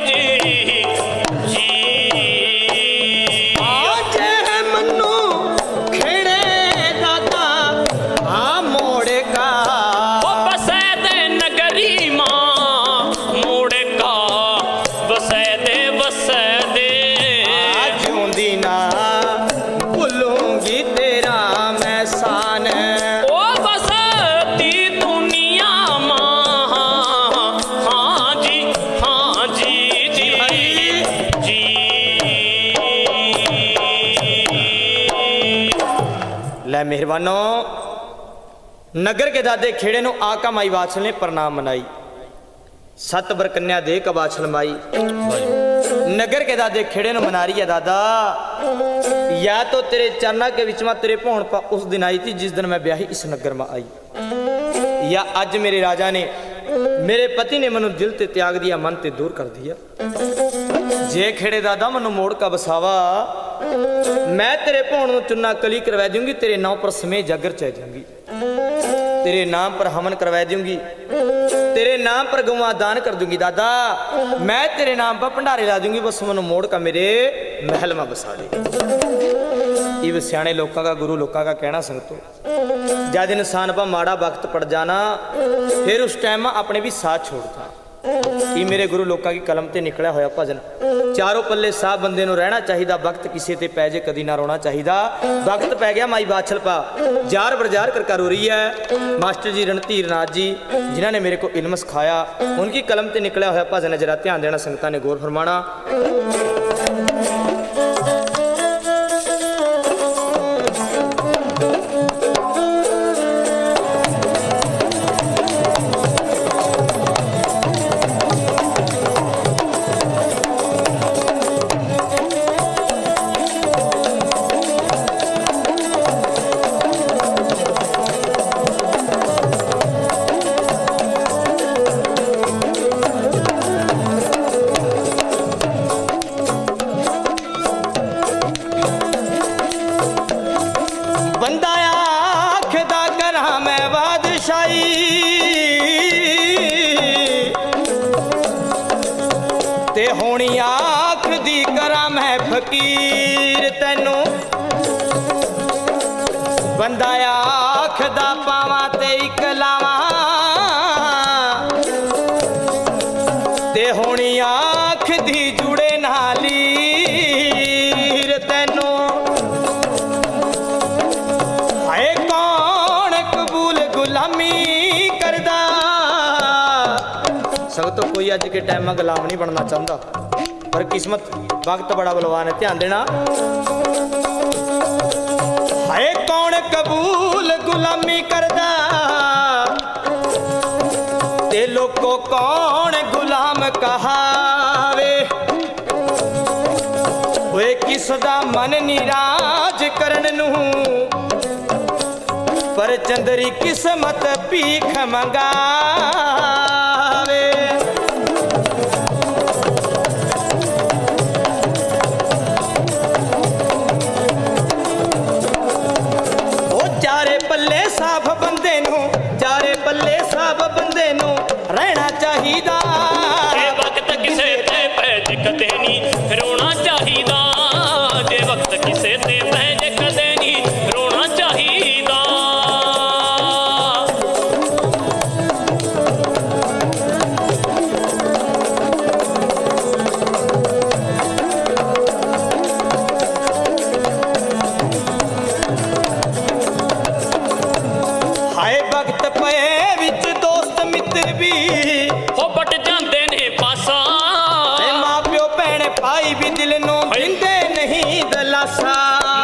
जी जी आज है मन्नू खेड़े दादा आ मोड़े का ओ बसैदे नगरी मां मोड़े का बसैदे आज ऊंदी ना भूलूंगी तेरा मैं शान ओ बसती दुनिया मां हाँ जी जी ਲੈ ਮਿਹਰਬਾਨੋ नगर के दादे खेड़े नो आका माई वाछल ने प्रणाम मनाई सत बर कन्या दे कबाछल माई नगर के दादे खेड़े नो मना रही है दादा या तो तेरे चरना के विच में तेरे भौण पा उस दिन आई थी जिस दिन मैं ब्याही इस नगर में आई या अज मेरे राजा ने मेरे पति ने मनु दिल ते त्याग दिया मन ते दूर कर दिया जे खेड़े दादा मनु मोड़ का बसावा मैं तेरे भौण नु चुन्ना कली करवा दूंगी तेरे नाम पर समेत जागर चह जाऊंगी तेरे नाम पर हवन करवा दूंगी तेरे नाम पर गौवा दान कर दूंगी दादा मैं तेरे नाम पर भंडारे ला दूंगी बस मनु मोड़ का मेरे महल में बसा दे इव सियाने लोगों का गुरु लोगों का कहना संगतो जब इंसान पर माड़ा वक्त पड़ जाना फिर उस टाइम अपने भी साथ छोड़ता ये मेरे गुरु लोगों की कलम ते निकलिया होया भजन चारों पल्ले साफ बंदे नूं रहना चाहिए वक्त किसी ते पै जे कदी ना रोना चाहिए वक्त पै गया माई बाछल पा जार बरजार कर रो रही है मास्टर जी रणधीर नाथ जी जिन्होंने मेरे को इल्म सिखाया उनकी कलम ते निकलिया होया भजन जरा ध्यान देना संगतां ने गौर फरमाना ते होनी आख दी करा मैं फकीर तेनू बंदा आख दा पावा ते इक लावा ते होनी आख दी जुड़े नाली तेनू हाय कौन कबूल गुलामी करदा सब तो कोई अज के टाइम में गुलाम नहीं बनना चाहता पर किस्मत वक्त बड़ा बलवान है ध्यान देना हाय कौन कबूल गुलामी करदा ते लोको कौन गुलाम कहावे किस दा मन निराज करन नू पर हर चंदरी किस्मत भीख मंगावे। ओ चारे पल्ले साफ बंदे नू, चारे पल्ले साफ बंदे नू रहना चाहिदा। जे वक्त किसे ते पैज कदे नी रोना चाहिदा, जे वक्त किसे ते पैज कदे नी रोना चाहिदा। हाय वक्त पे विच दोस्त मित्र भी, हो बट जांदे ने पासा, मां प्यो भैण भाई भी दिल नू दिंदे नहीं दलासा।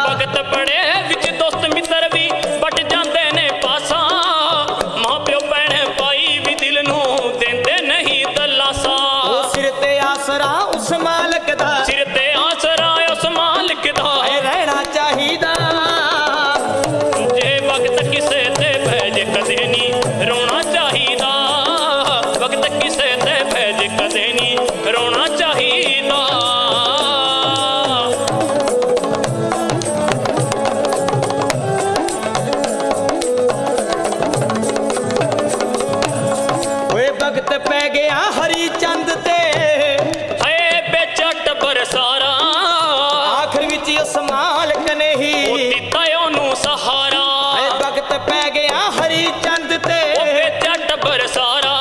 वक्त पड़े विच दोस्त मित्र भी बट जांदे ने पासा, मां प्यो भैण भाई भी दिल नू देंदे नहीं दलासा। ओ सिर ते आसरा उस मालक दा, सिर ते आसरा उस मालिक दा, रहना चाहिदा। जे वक्त किसे ते भैज कदे नी रोना चाहिदा, वक्त किसे ते भैज कदे नी रोना चाहिदा। ओए वक्त पै गया हरी चंद ते, है बेचा टब्बर सारा, आखिर विच उस मालक ने ही ओ दिता ओनू सहारा। वक्त पै गया हरी चंद ते, ओ बेचा टब्बर सारा,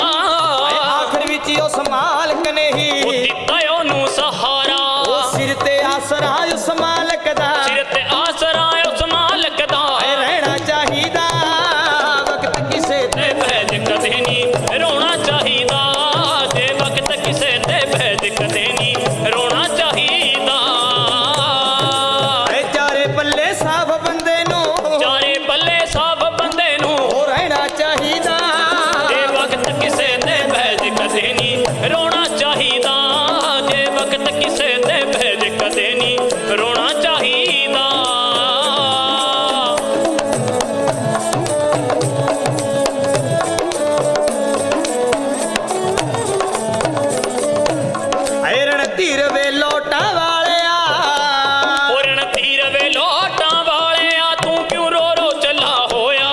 आखिर विच उस मालक ने ही ओ दिता ओनू सहारा। ओ सिर ते आसरा उस मालक दा, सिर ते आसरा उस मालिक दा, रहना चाहिदा। वक्त किसे ते भैज कदे नी रोना चाहिदा, जे वक्त किसे ते भैज कदे नी रोना चाहिदा। चारे पल्ले साफ बंदे नू चारे पल्ले साफ बंदे नू रहना चाहिदा। जे वक्त किसे ते भैज कदे नी रोना चाहिदा, जे वक्त किसे ते भैज कदे नी रोना चाहिदा। रण धीर वे लोटा वालिया, पूर्ण तीर वे लोटां वालिया, तू क्यों रो रो चला होया।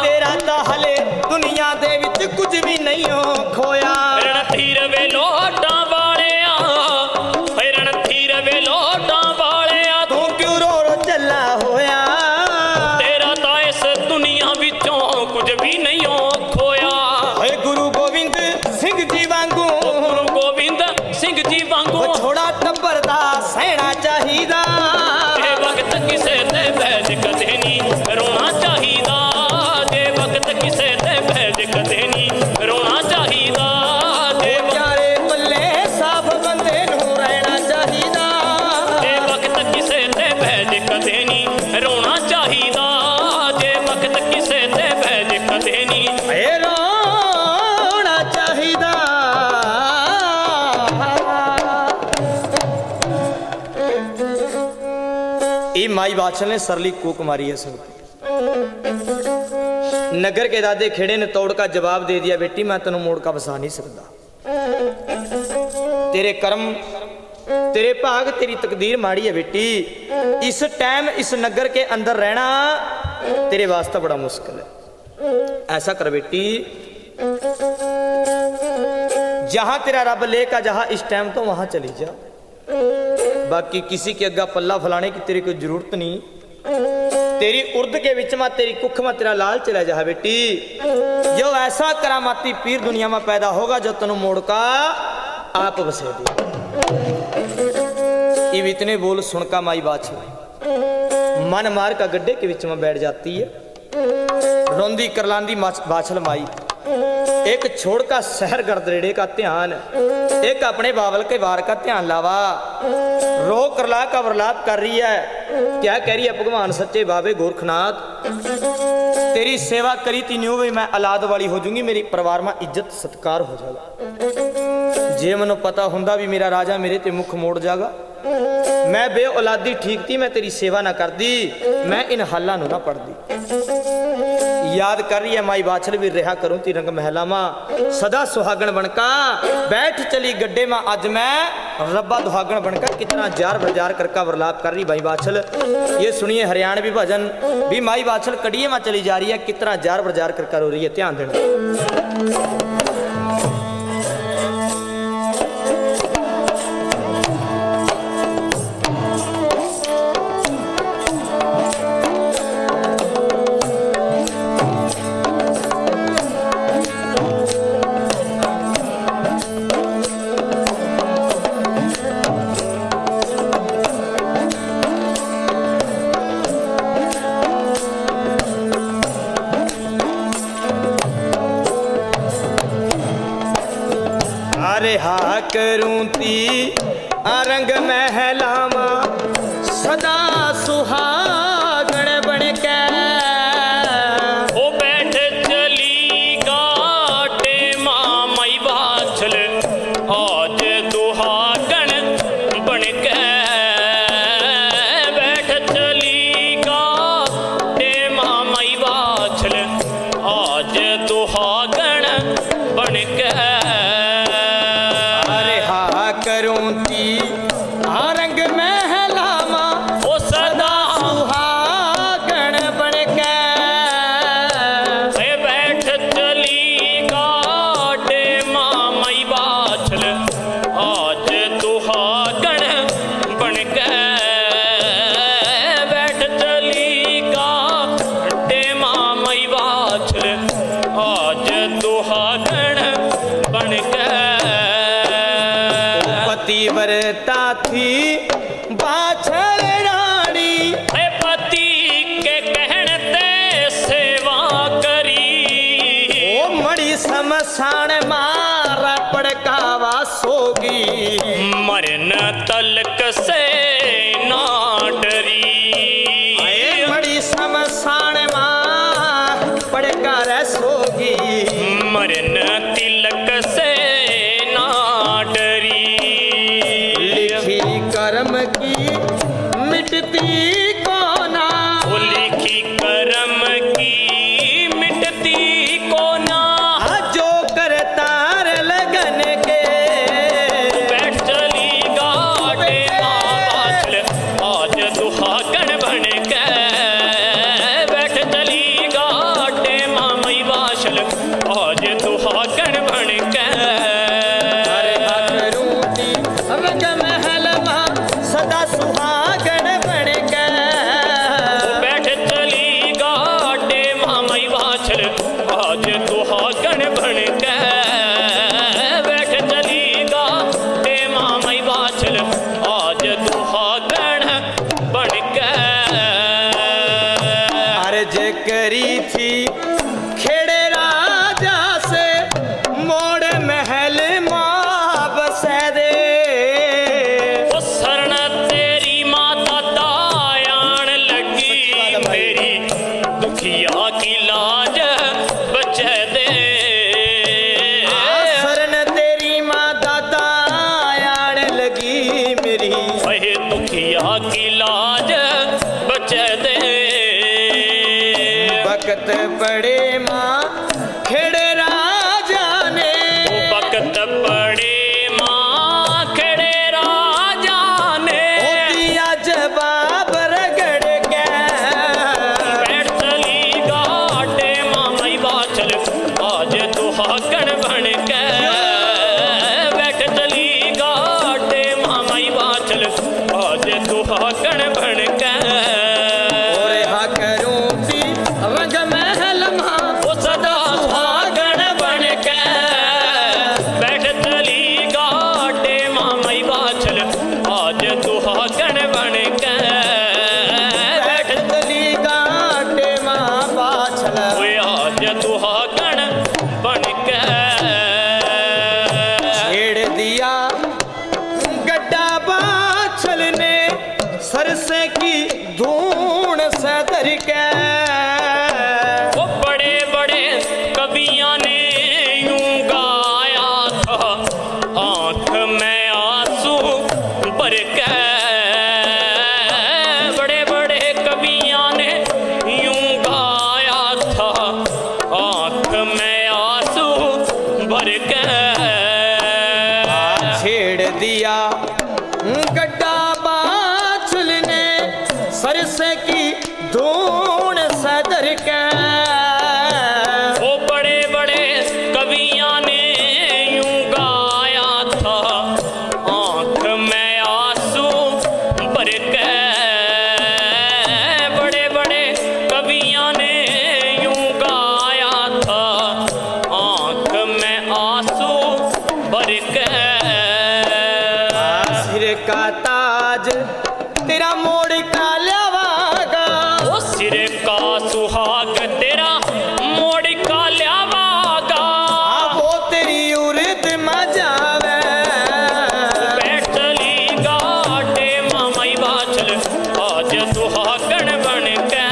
तेरा तां हले दुनिया दे विच कुछ भी नहीं हो खोया। रण तीर वे लोटां वालिया, रण तीर वे लोटां वालिया, तू क्यों रो रो चला होया। तेरा तां इस दुनिया विचों कुछ भी नहीं हो खोया। ओए गुरु गोविंद सिंह जी वांगू, गुरु गोविंद सिंह जी वांगू ओ छोड़ा टब्बर दा सहना चाहिदा। जे वक्त किसे ते भैज कदे नी रोना चाहिदा, जे वक्त किसे ते भैज कदे नी रोना चाहिदा। जे चारे पल्ले साफ बंदे नू रहना चाहिदा। जे वक्त किसे ते भैज कदे नी रोना चाहिदा, जे वक्त किसे ते भैज कदे नी रोना चाहिदा। ये माई बादशाह ने सरली कूक मारी है संगत। नगर के दादे खेड़े ने तोड़ का जवाब दे दिया, बेटी मैं तेन मोड़ का बसा नहीं सकता। तेरे कर्म तेरे भाग तेरी तकदीर माड़ी है बेटी। इस टाइम इस नगर के अंदर रहना तेरे वास्ते बड़ा मुश्किल है। ऐसा कर बेटी, जहां तेरा रब लेका जहां इस टाइम तो वहां चली जा। बाकी किसी के अग्गा पल्ला फलाने की तेरी कोई जरूरत नहीं। तेरी उर्द के विच में तेरी कुख में तेरा लाल चला जा बेटी। जो ऐसा करामाती पीर दुनिया में पैदा होगा जो तेनों मोड़ का आप बसे दे। ये इतने बोल सुनका माई बादशाह मन मार का गड्ढे के विच में बैठ जाती है। रोंदी करलांदी बाछल माई एक छोड़ का शहर गरदरेड़े का ध्यान, एक अपने बावल के वार का ध्यान लावा। रो करला का वर्लाप कर रही है। क्या कह रही है? भगवान सच्चे बाबे गोरखनाथ, तेरी सेवा करी थी न्यू भी मैं औलाद वाली हो जूंगी, मेरी परिवार में इज्जत सत्कार हो जाएगा। जे मैनू पता हुंदा भी मेरा राजा मेरे ते मुख मोड़ जाएगा, मैं बे औलादी ठीक थी, मैं तेरी सेवा ना करदी, मैं इन हालां नू ना पढ़दी। याद कर रही है माई बाछल भी रिहा करूं ती रंग महला मां सदा सुहागण बनका बैठ चली गड्ढे मां अज मैं रब्बा दुहागण बनका कितना जार बजार करका वरलाप कर रही माई बाछल। ये सुनिए हरियाणवी भजन भी माई बाछल कड़िए मां चली जा रही है कितना जार बजार करका रो रही है। ध्यान देना। रिहा करूं ती रंग महलावा सदा सुहागण बन के ओ बैठ चली गाटे मां मई बाछल आज दुहागण बन के बैठ चली गाटे मां मई बाछल आज दुहागण बन के करूं ती रंग महलावा ओ सदा सुहागण बन के बैठ चली गाटे मां मई बाछल आज दुहागण बन के बैठ चली गाटे मां मई बाछल आज दुहागण बन के पतिव्रता थी बाछल रानी पति के कहने ते सेवा करी ओ मड़ी समसान मारा पड़कावा सोगी मरन तलक से ना डरी मड़ी समसान मार पड़का सोगी मरन तिलक से ना डरी कर्म की मिटती को ना वो लिखी कर्म की मिटती को ना जो करतार लगन के बैठ चली गाटे मां बाछल आज दुहागण बन के बैठ चली गाटे मां मई बाछल आज दुहागण बन के रंग महल सदा सुहागण बन के बैठ चली गाटे मां मई बाछल आज दुहागण बन के बैठ चली गाटे मां मई बाछल आज दुहागण बन के अर्ज करी थी खेड़े राजा से मोड़ महल मां बसे दे की लाज बचे दे शरण तेरी माँ दादा आण लगी मेरी वही दुखिया की लाज बचे दे वक्त पड़े माँ खेड़े राजा ने वक्त पड़े माँ खेड़े राजा ने दिया जवाब रगड़ के बैठ चली गाटे मां मई बाछल आज दुहागण बन के बैठ चली गाटे मां मई बाछल आज दुहागण बन के और हा करूं ती रंग महल मां वो सदा सुहागण बन के बैठ चली गाटे मां मई बाछल आज दुहागण बन के बैठ चली गाटे मां बाछल वे आज दुहागण बन के छेड़ दिया गड्ढा बाछल ने सरसे की धूण से धर के वो बड़े बड़े कवियां ने यूं गाया था आंख में आंसू भर के बड़े बड़े कवियां ने यूं गाया था भर के छेड़ दिया गड्ढा बाछल ने सरसे की धूण सदर के। वो बड़े बड़े कवियां ने यूं गाया था आंख में आंसू भर के। बड़े बड़े कवियां ने यूं गाया था आंख में आंसू भर के। सिर का ताज तेरा मोड़ का ल्यावागा, वो सिर का सुहाग तेरा मोड़ का ल्यावागा। वो तेरी उर्द मजावे बैठ चली गाटे मामाई बाछल आज सुहागण बन के।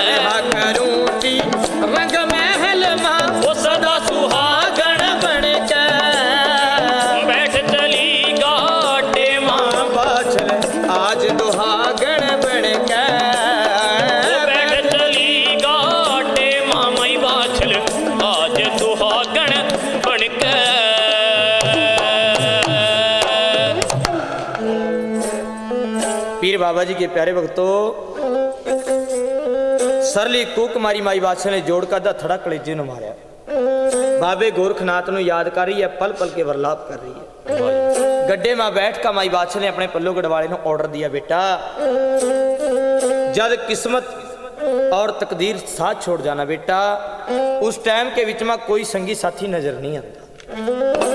रहा करूंगी रंग महल मां वो सदा सुहागण बन के। बैठ चली गाटे माँ बाछल आज दुहागण बन के। बैठ चली गाटे मामाई बाछल आज सुहागण बन के। पीर बाबा जी के प्यारे भक्तों, सरली कूक मारी माई बादशाह ने जोड़ का थड़ा कलेजे ਨੂੰ ਮਾਰਿਆ। बाबे गोरखनाथ ਨੂੰ याद कर रही है, पल पल के वर्लाप कर रही है। गड्ढे में बैठ कर माई बादशाह ने अपने पल्लो गढ़वाले को ऑर्डर दिया, बेटा जब किस्मत और तकदीर साथ छोड़ जाना बेटा, उस टाइम के विच में कोई संगी साथी नजर नहीं आता।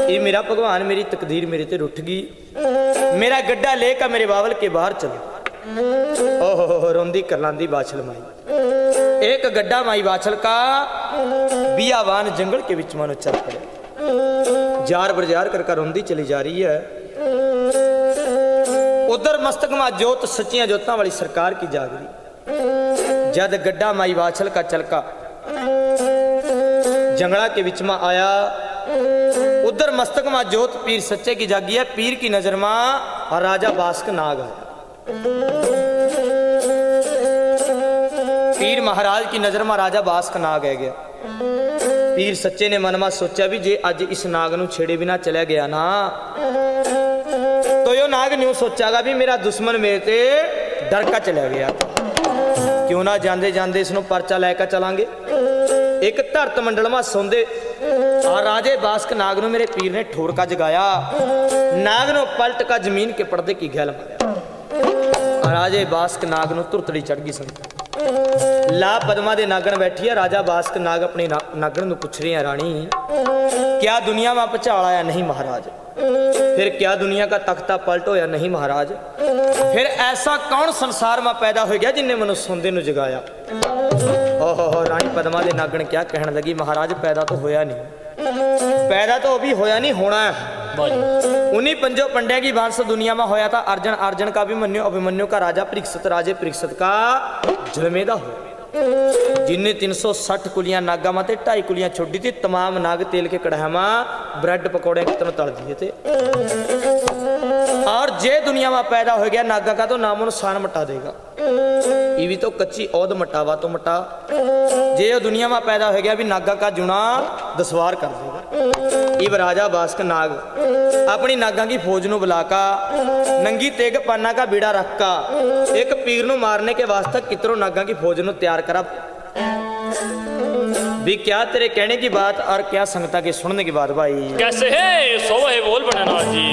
ये मेरा भगवान मेरी तकदीर मेरे ते रुठ गई, मेरा गड्ढा लेकर मेरे बावल के बाहर चलो। ओहो रोंदी करलांदी बाछल माई, एक गड्ढा माई बाछल का बियावान जंगल के बीच में चल पड़े। जार बरजार कर रोंदी चली जा रही है। उधर मस्तक में जोत सच्चियां जोतां वाली सरकार की जाग रही। जद गड्ढा माई बाछल का चलका जंगला के बीच में आया, उधर मस्तक में जोत पीर सच्चे की जागी है। पीर की नजर में राजा बास्क नाग आया। पीर महाराज की नजर में राजा बास्क नाग है गया। पीर सच्चे ने मन में सोचा भी जे अज इस नाग नू छेड़े बिना चला गया ना, तो यो नाग न्यू सोचागा भी मेरा दुश्मन मेरे ते डर का चला गया। क्यों ना जांदे जांदे इसनू परचा लैकर चलांगे। एक धरत मंडल में सौंदे राजे बास्क नाग नू मेरे पीर ने ठोर का जगाया। नाग नू पलट का जमीन के पर्दे की गैल मारा। राजे बास्क नाग नू तुरतड़ी चढ़ गई संग। ला पदमा दे नागण बैठी है। राजा बास्क नाग अपनी नागण नू पुछ रही है, रानी क्या दुनिया में भुचाल आया? नहीं महाराज। फिर क्या दुनिया का तख्ता पलट होया? नहीं महाराज। फिर ऐसा कौन संसार में पैदा हो गया जिन्हें मनु सोंदे नू जगाया? ओहो रानी पदमा दे नागण क्या कहने लगी, महाराज पैदा तो होया नहीं, पैदा तो अभी होया नहीं, होना है। उन्हीं पंजों पंड्या की वंश दुनिया में होया था। अर्जन, अर्जन का अभिमन्यु, अभिमन्यु का राजा परीक्षित, राजे परीक्षित का जलमेदा हो, जिन्हें 360 कुलियां नागा में 2.5 कुलियां छोड़ी थी। तमाम नाग तेल के कड़ाह में ब्रेड पकौड़े कितने तल दिए थे। और जे दुनिया में पैदा हो गया नागा का तो नामो निशान मटा देगा। ये भी तो कच्ची औद मटावा तो मटा, जे दुनिया में पैदा हो गया भी नागा का जुना दसवार कर देगा। इब राजा बास्क नाग अपनी नागा की फौज ਨੂੰ बुलाका नंगी तेग पाना का बीड़ा रख का एक पीर ਨੂੰ मारने के वास्ते कितरों नागा की फौज ਨੂੰ तैयार करा। भी क्या तेरे कहने की बात और क्या संगता के सुनने की बात भाई? कैसे है सोवा है बोल बना जी।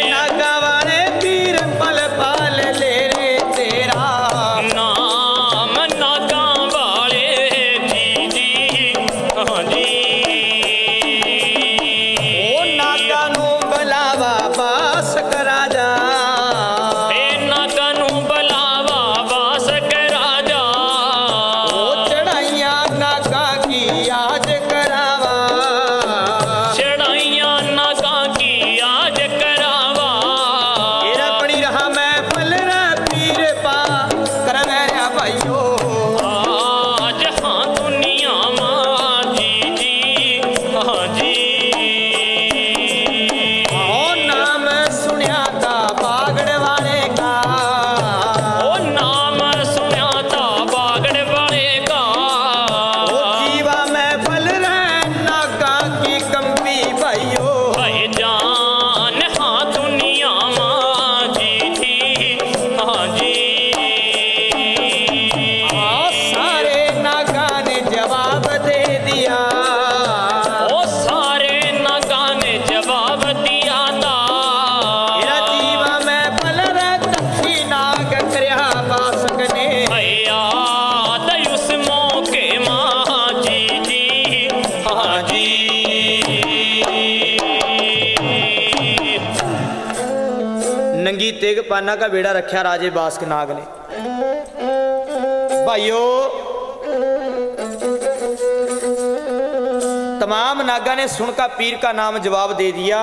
नागा वाले पीर पल पाल ले रे तेरा नंगी तेग पाना का बेड़ा रखा राजे बास्क नाग ने। भाइयों, तमाम नागा ने सुनकर पीर का नाम जवाब दे दिया।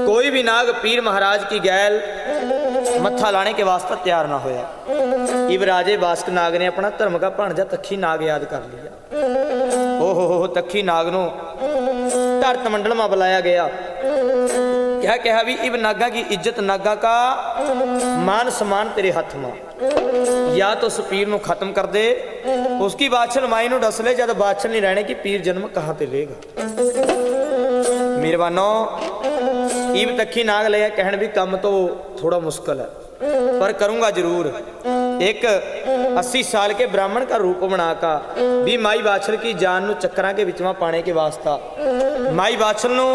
कोई भी नाग पीर महाराज की गैल मत्था लाने के वास्ते तैयार ना होया। इब राजे बास्क नाग ने अपना धर्म का भाणजा तखी नाग याद कर लिया। ओहो, तखी नाग नो धरत मंडल में बुलाया गया। क्या कहा भी इब नागा की इज्जत, नागा का मान सम्मान तेरे हाथ में, या तो उस पीर को खत्म कर दे, उसकी बादशाह माई को दस ले, जब बादशाह नहीं रहने की पीर जन्म कहाँ पे लेगा। मेहरबानो, इब तखी नाग लिया कहन भी कम तो थोड़ा मुश्किल है, पर करूँगा जरूर। एक 80 साल के ब्राह्मण का रूप बनाकर भी माई बादशाह की जान ਨੂੰ ਚੱਕਰਾਂ के विच में पाने के वास्ता, माई बादशाह ਨੂੰ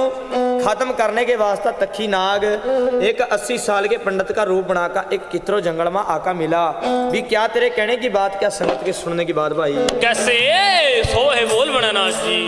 खत्म करने के वास्ता तखी नाग एक 80 साल के पंडित का रूप बनाकर एक कितरो जंगल में आका मिला। भी क्या तेरे कहने की बात, क्या संगत के सुनने की बात भाई? कैसे सो है बोल बनानाथ जी।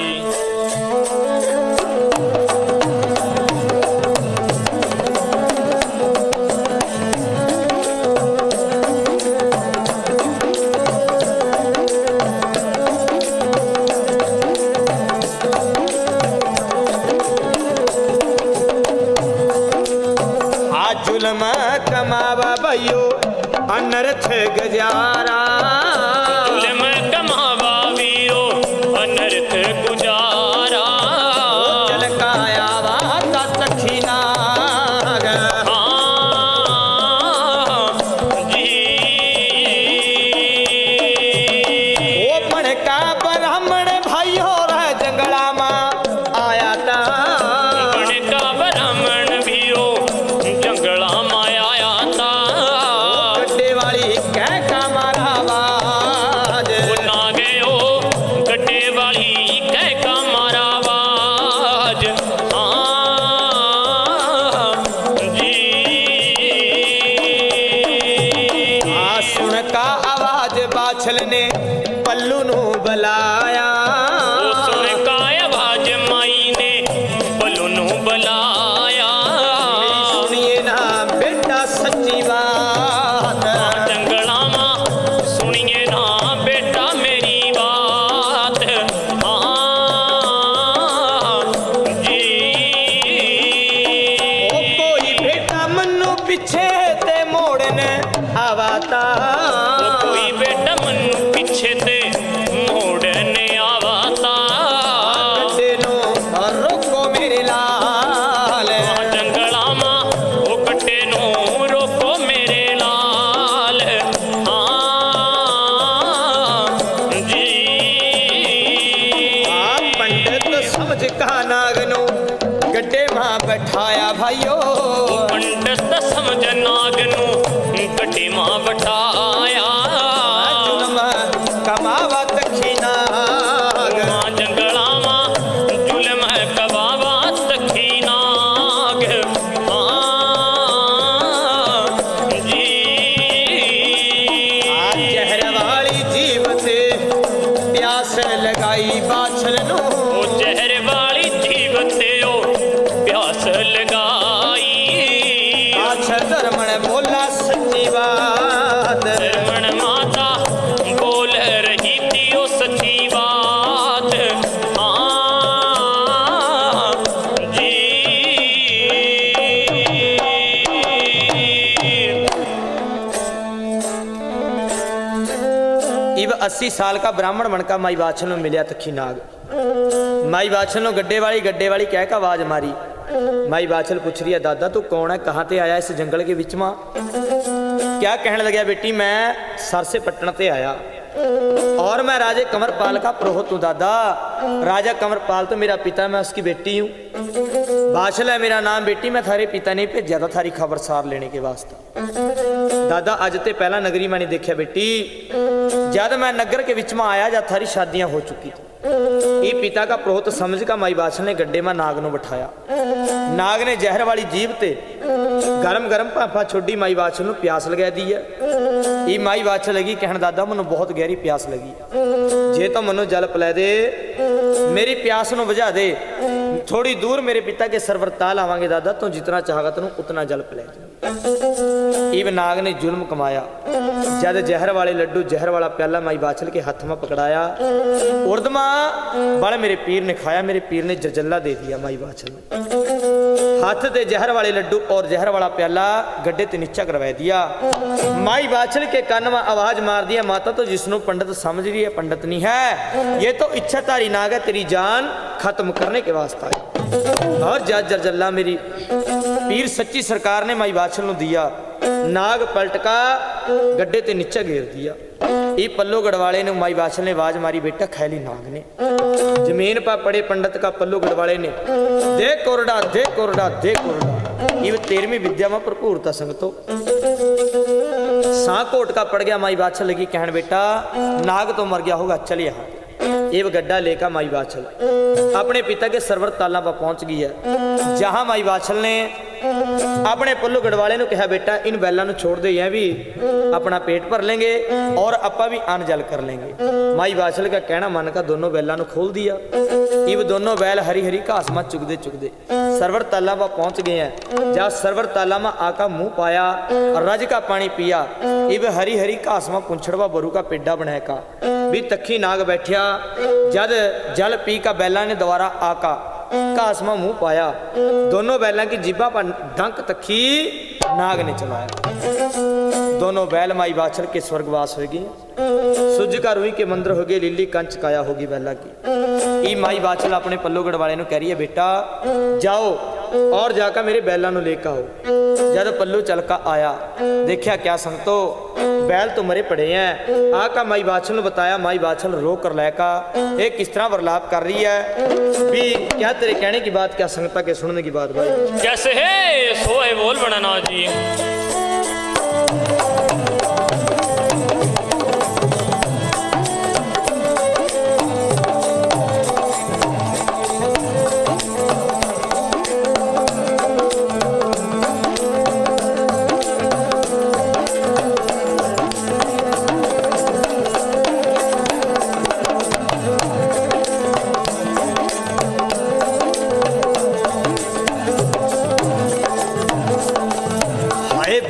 कमावा भैयो अनर्थ गुजारा, जुल्म कमावा वीरो अनर्थ गुजारा। चलकाया वाता तखी नाग, जी ओ पणका ब्राह्मण भाइयों रे जंगला मा आया था। पणका ब्राह्मण वीरो जंगला ने पल्लू नू बुलाया। सुन का आवाज माई ने पल्लू नू बुलाया। सुनिए ना बेटा सच्ची बात, जंगला मां सुनिए ना बेटा मेरी बात। जी ओ कोई बेटा मनु पीछे ते मोड़ने आवाता, कोई बेटा मनु पीछे ते मोड़ने आवाता। गड्डे नो रोको मेरे लाल, जंगला मां वो गड्डे नो रोको मेरे लाल। जी पंडित समझ का नाग नो गड्डे मां बैठाया भाइयों। पंडित समझ नाग नु गड्डे मां बैठाया। कमावा तखी नाग, जंगला मां जुल्म कमावा तखी नाग। जी जहर वाली जीव से प्यास लगाई बाछल नो, वो जहर वाली जीव ते ओ प्यास लगाई। बाछल धर्मण बोला सच्ची बात, धर्मण माता बोल रही थी ओ सच्ची बात। जी इब 80 साल का ब्राह्मण बनका माई बाछल नो मिलिया तखी नाग। माई बाछल नो गड्डे वाली कह का आवाज मारी। माई बाछल पूछ रही है, दादा तू कौन है, कहाँ ते आया इस जंगल के बीच में? क्या कहने लगा, बेटी मैं सर से पटना ते आया और मैं राजे कंवरपाल का पुरोहित हूँ। दादा राजा कंवरपाल तो मेरा पिता, मैं उसकी बेटी हूँ। बाछल है मेरा नाम। बेटी मैं थारे पिता ने भेजा था थारी खबरसार लेने के वास्ते। दादा अज ते पहला नगरी मैं नहीं देखा बेटी, जब मैं नगर के विच में आया जब थारी शादियां हो चुकी थी। ये पिता का प्रोहत समझ का माई बाछल ने गड्ढे में नाग ਨੂੰ ਬਿਠਾਇਆ। नाग ने जहर वाली जीभ ते गरम गरम भाफा छोड़ी माई बाछल ਨੂੰ प्यास लगा दी है। ये माई बाछल लगी कहन दादा मैनू बहुत गहरी प्यास लगी, जे तो मैनू जल पिला दे, मेरी प्यास ਨੂੰ बुझा दे, थोड़ी दूर मेरे पिता के सरवर ताल आवांगे दादा, तो जितना चाहेगा तेनू उतना जल पिला दे। इब नाग ने जुल्म कमाया, जद जहर वाले लड्डू जहर वाला प्याला माई बाछल के हाथ में पकड़ाया, उर्दमा बड़ मेरे पीर ने खाया, मेरे पीर ने जजल्ला दे दिया माई बाछल ने। हाथ ते जहर वाले लड्डू और जहर वाला प्याला गड्ढे ते नीचा करवा दिया। माई बाछल के कान में आवाज मार दिया, माता तो जिसनों पंडित समझ रही है पंडित नहीं है, ये तो इच्छाधारी नाग है, तेरी जान खत्म करने के वास्ते है। और जज जरजल्ला मेरी पीर सच्ची सरकार ने माई बाछल ਨੂੰ दिया। नाग पलटका गड्ढे ते नीचा घेर दिया। ये पल्लो गढ़वाले ने माई बाछल ने आवाज मारी, बेटा खैली नाग ने। जमीन पर पड़े पंडित का पल्लो गढ़वाले ने दे कोरडा दे कोरडा दे कोरडा। ये 13वीं विद्या में भरपूरता संगतो सा कोट का पड़ गया। माई बाछल लगी कहन, बेटा नाग तो मर गया होगा, चल यहाँ। ये गड्ढा लेकर माई बाछल अपने पिता के सरवर ताला पर पहुंच गई है, जहां माई बाछल ने अपने पल्लू गढ़वाले ने कहा, बेटा इन बैलों को छोड़ दे, यह भी अपना पेट भर लेंगे और अपा भी अन्न जल कर लेंगे। माई बाछल का कहना मानकर दोनों बैलों को खोल दिया। इब दोनों बैल हरी हरी घास में चुगदे चुगदे सरवर ताला पर पहुंच गए हैं। जब सरवर ताला में आका मुंह पाया, रज का पानी पिया, इब हरी हरी घास में पुंछड़वा बरू का पेडा बनाया का भी तखी नाग बैठा। जद जल पी का बैला ने दोबारा आका घास में मुंह पाया, दोनों बैलों की जिब्बा पर डंक तखी नाग ने चलाया। दोनों बैल माई बाछल के स्वर्गवास हो गए। सुज का रूई के मंदिर हो गए, लीली कंच काया होगी बैला की। ई माई बाछल अपने पल्लो गढ़वाले को कह रही है, बेटा जाओ और जाकर मेरे बैलों को लेकर आओ। जब पल्लू चल का आया, देखा क्या संगतो बैल तो मरे पड़े हैं। आका माई बाछल ने बताया। माई बाछल रो कर लैका ये किस तरह वर्लाप कर रही है भी, क्या तेरे कहने की बात, क्या संगता के सुनने की बात भाई। कैसे है सो है बोल बनाना जी।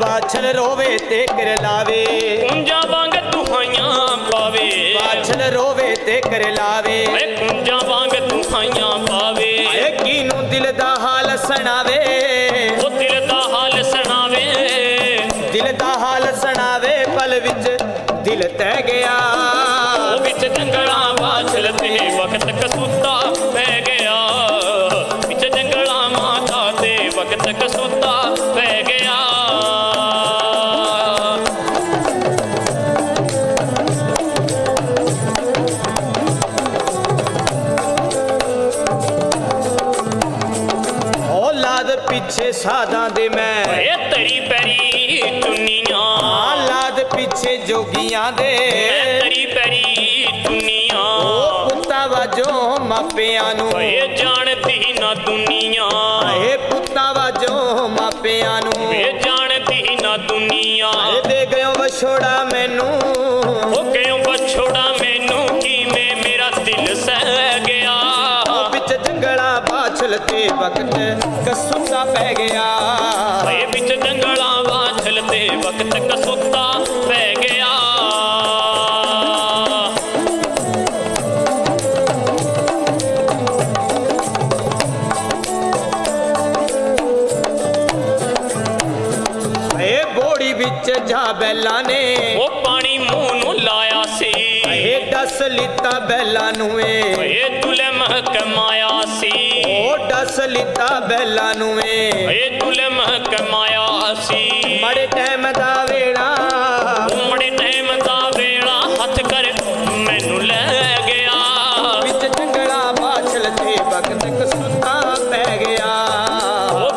बाछल रोवे ते कर लावे, कुंजा वांग दुहाइयां पावे। बाछल रोवे ते कर लावे, कुंजा वांग दुहाइयां पावे। कीनू दिल दा हाल सुनावे, ओ दिल दा हाल सुनावे, दिल दा हाल सुनावे। पल विच दिल तह गया, ओ विच जंगला बाछल ते वक्त कसूता पै गया। विच जंगला माता ते वक्त कसूता पै गया। पीछे सादा दे मैं तरी पैरी चुनिया, लाद पीछे जोगियां दे तरी पैरी चुनिया। पुत्ता वाजो मापियां नू जानती ना दुनिया, पुत्ता वाजो मापियां नू जानती ना दुनिया। दे गयो बछोड़ा मैनू, ओ गयो बछोड़ा मैनू, की में मेरा दिल सह गया। बिच जंगला बाछल ते वक्त कसूता पै गया, बिच जंगला बाछल ते वक्त कसूता पै गया। बोड़ी बिच जा बैला ने वो पानी मुंह नू लाया सी, दस लिता बैला नू दुले महकमाया सी। दस लिता बैला नू दुले महकमाया सी। मड़े टाइम दा वेड़ा, मड़े टाइम दा वेड़ा हथ कर मैनू ले गया। बिच जंगला बाछल ते वक्त कसूता पै गया,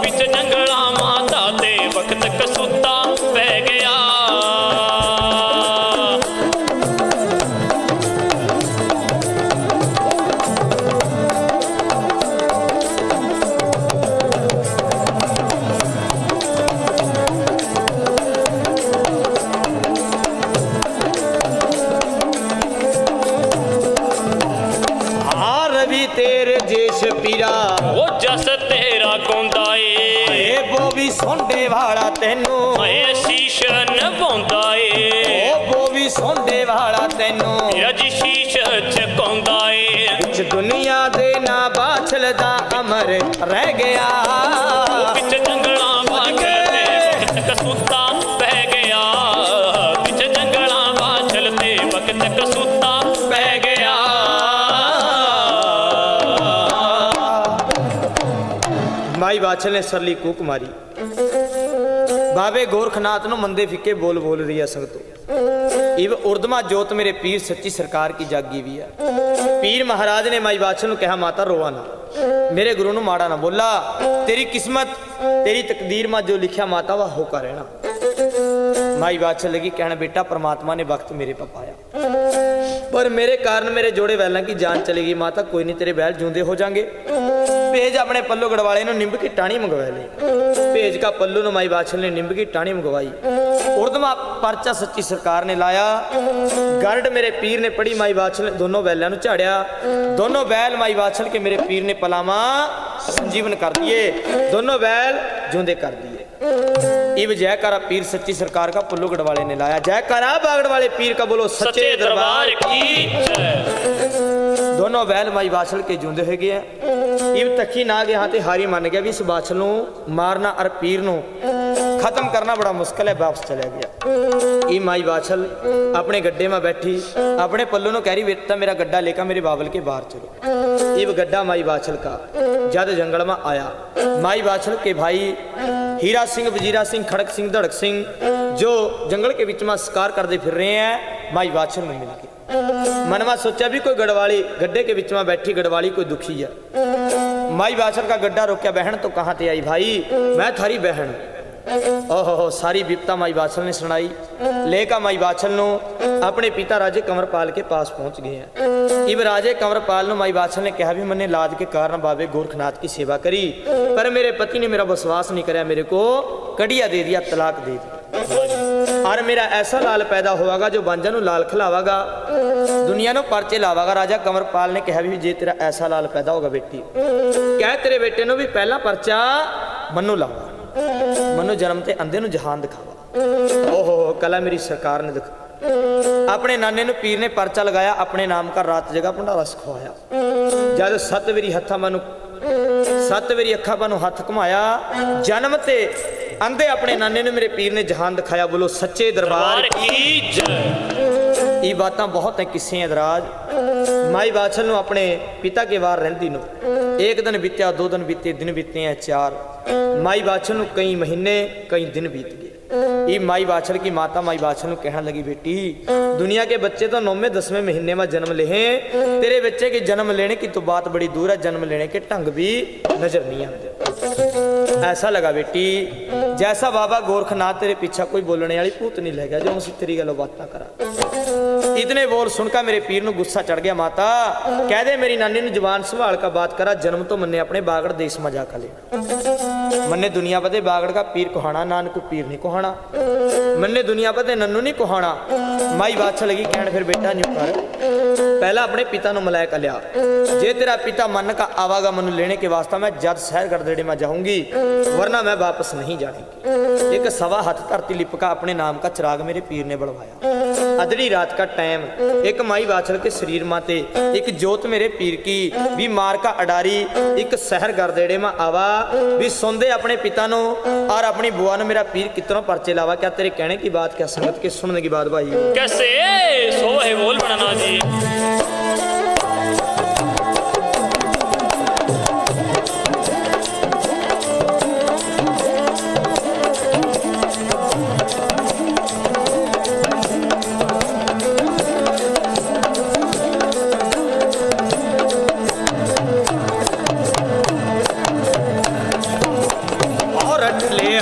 बिच जंगला माता ते वक्त कसूता पै गया। ਸੋਂਡੇ ਵਾਲਾ ਤੈਨੂੰ ਏ ਸ਼ੀਸ਼ ਨਵਾਉਂਦਾ ਏ ਉਹ ਬੋਵੀ ਸੋਂਡੇ ਵਾਲਾ ਤੈਨੂੰ ਅੱਜ ਸ਼ੀਸ਼ ਚਕਾਉਂਦਾ ਏ ਵਿੱਚ ਦੁਨੀਆ ਦੇ ਨਾ ਬਾਛਲ ਦਾ ਅਮਰ ਰਹਿ ਗਿਆ ਵਿੱਚ ਜੰਗਲਾਂ ਬਾਛਲ ਤੇ ਵਕਤ ਕਸੂਤਾ ਪੈ ਗਿਆ ਵਿੱਚ ਜੰਗਲਾਂ ਬਾਛਲ ਤੇ ਵਕਤ ਕਸੂਤਾ ਪੈ ਗਿਆ ਮਾਈ ਬਾਛਲ ਨੇ ਸਰਲੀ ਕੂਕ ਮਾਰੀ ਬਾਬੇ ਗੋਰਖਨਾਥ ਨੂੰ ਮੰਦੇ ਫਿੱਕੇ ਬੋਲ ਬੋਲ ਰਹੀ ਹੈ ਸੰਗਤੋ इव उर्दमा जोत मेरे पीर सच्ची सरकार की जागी भी है पीर महाराज ने माई बादशाह ने कहा माता रोवा ना मेरे गुरु ने माड़ा ना बोला तेरी किस्मत तेरी तकदीर में जो लिखा माता वह होकर रहना माई बादशाह लगी कहना बेटा परमात्मा ने वक्त मेरे पर पाया पर मेरे कारण मेरे जोड़े बैलों की जान चलेगी माता कोई नहीं तेरे बैल जूंदे हो जाएंगे भेज अपने पल्लू गढ़वाले ने निंब की टाणी मंगवा ली भेज का पल्लू ने माई बादशाह ने निंब की टाणी मंगवाई उर्दमा परचा सच्ची सरकार ने लाया गर्ड मेरे पीर ने पढ़ी माई बादशाह ने दोनों बैलों को झाड़िया दोनों बैल माई बादशाह के मेरे पीर ने पलावा संजीवन कर दिए दोनों बैल जूंदे कर दिए इब जयकारा पीर सच्ची सरकार का पुल्लू गढ़वाले ने लाया जयकारा बागड़ वाले पीर का बोलो सच्चे दरबार की जय दोनों बैल माई बादशाह के जूंदे हो गए इब तखी ना गया ते हारी मान गया भी इस बादशाह नूं मारना और पीर नूं खत्म करना बड़ा मुश्किल है वापस चला गया ये माई बादशाह अपने गड्ढे में बैठी अपने पल्लू नूं कह रही बेटा मेरा गड्ढा लेकर मेरे बाबल के बाहर चलो इब गड्ढा माई बादशाह का जद जंगल में आया माई बादशाह के भाई हीरा सिंह वजीरा सिंह खड़क सिंह धड़क सिंह जो जंगल के बीच में शिकार करते फिर रहे हैं माई बादशाह में मिल के मन में सोचा भी कोई गढ़वाली गड्ढे के बीच में बैठी गढ़वाली कोई दुखी है माई बादशाह का गड्ढा रोक्या बहन तो कहाँ ते आई भाई मैं थारी बहन ओहो सारी विपता माई बादशाह ने सुनाई लेकर माई बादशाह नूं अपने पिता राजे कंवरपाल के पास पहुंच गए हैं इब राजे कंवरपाल नूं माई बादशाह ने कहा भी मैंने लाद के कारण बाबे गोरखनाथ की सेवा करी पर मेरे पति ने मेरा विश्वास नहीं कराया मेरे को कड़िया दे दिया तलाक दे दिया और मेरा ऐसा लाल पैदा होगा जो बांझा नूं लाल खिलावागा दुनिया नूं परचे लावागा राजा कंवरपाल ने कहा भी जे तेरा ऐसा लाल पैदा होगा बेटी कह तेरे बेटे नूं भी पहला परचा मन्नू लावा मनु जन्म ते अंधे नूं जहान दिखावा ओहो कला मेरी सरकार ने दिखा अपने नाने नूं पीर ने परचा लगाया अपने नाम का रात जगह भंडारा सिखवाया जद 7 वारी हथा मनु 7 वारी अखा मनु हथ घुमाया जन्म ते अंधे अपने नाने ने मेरे पीर ने जहान दिखाया बोलो सच्चे दरबार की जय ये बातें बहुत है किस्से हैं दराज माई बादशाह नूं अपने पिता के वार रहिंदी नूं एक दिन बीत्या 2 दिन बीते दिन बीते हैं 4 माई बादशाह नूं कई महीने कई दिन बीत गए ये माई बादशाह की माता माई बादशाह नूं कहने लगी बेटी दुनिया के बच्चे तो 9वें 10वें महीने में जन्म ले हैं तेरे बच्चे के जन्म लेने की तो बात बड़ी दूर है जन्म लेने के ढंग भी नजर नहीं आते ऐसा लगा बेटी जैसा बाबा गोरखनाथ तेरे पीछा कोई बोलने वाली भूत नहीं लग गया जो उसी तेरी गलों बातें करा इतने बोल सुनकर मेरे पीर नूं गुस्सा चढ़ गया माता कह दे मेरी नानी नूं जवान संभाल का बात करा जन्म तो मन्ने अपने बागड़ देश में जाकर लेना मन्ने दुनिया पते बागड़ का पीर कुहाना नानक पीर नहीं कुहाना मन्ने दुनिया पते नन्नू नहीं कुहाना माई बादशाह लगी कहण फिर बेटा न्यू कर पहला अपने पिता नूं मलाया कर लिया जे तेरा पिता मन का आवागा मनु लेने के वास्ता मैं जद शहर गढ़देड़े में जाऊंगी वरना मैं वापस नहीं जाऊंगी एक सवा हाथ धरती लिपका अपने नाम का चिराग मेरे पीर ने बढ़वाया अधड़ी रात का टाइम एक माई बादशाह के शरीर माते एक जोत मेरे पीर की भी मार का अडारी एक शहर गढ़देड़े में आवा भी सुनदे अपने पिता नो और अपनी बुआ ने मेरा पीर कितनों परचे लावा क्या तेरे कहने की बात क्या संगत के सुनने की बात भाई कैसे सो है बोल बनना जी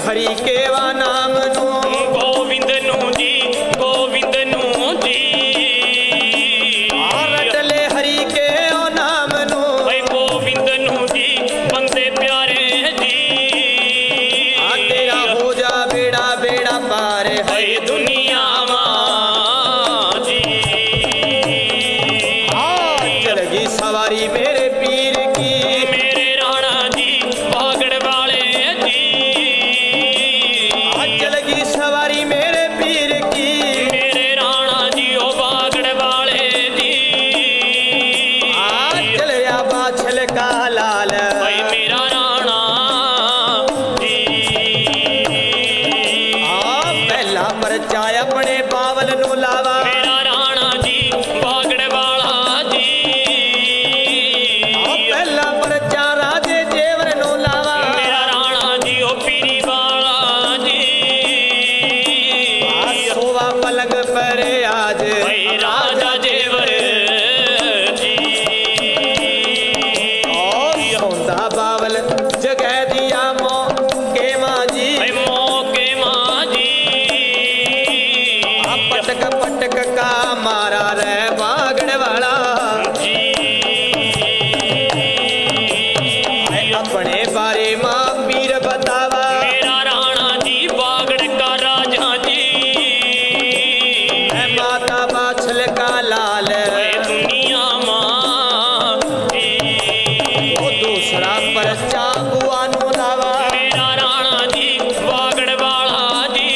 हरि केवा नाम नू गोविंद नू जी गोविंद नू जी रटले हरि के ओ नाम नू भाई गोविंद नू जी बंदे प्यारे जी तेरा हो जा बेड़ा बेड़ा पार भाई दुनिया मां जी चलगी सवारी मेरे पीर की मेरे राणा जी बागड़ वाले जी परचा अपने बावल नू लावा। मेरा राणा जी बागड़ वाला जी पहला परचा राजे जेवर नू लावा। मेरा राणा जी ओ पीरी वाला जी सोवा पलंग पर आज भाई राजा जेवर जी और सौंदा बावल जगह दिया मो के माँ जी। भाई मौके माँ जी पटक पटक का मारा रे बागड़ वाला जी अपने बारे माँ पीर बतावा। मेरा राणा जी बागड़ का राजा जी मैं माता बाछल का लाल भाई दुनिया माँ जी वो दूसरा परचा बुआ नू लावा। मेरा राणा जी बागड़ वाला जी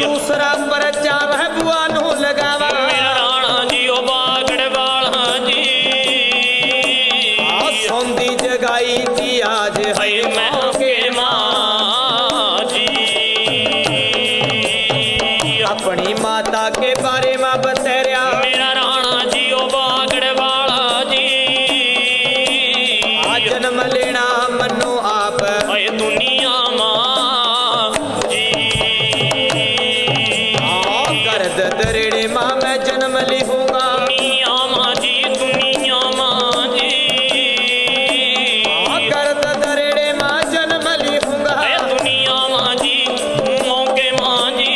दूसरा परचा वह बुआ नू लगावा। मेरा राणा जी ओ बागड़ वाला जी सौंदी जगाई की आज भाई मौके माँ जी अपनी माता के बारे में बतरिया। मेरा राणा जी ओ बागड़ वाला जी जन्म लेना मनो आप भाई दुनिया माँ जी गर्द दरेड़े माँ मैं जन्म लिहूंगा। दुनिया माँ जी दुनिया माँ जी गर्द दरेड़े माँ जन्म लिहूंगा। भाई दुनिया माँ जी मौके माँ जी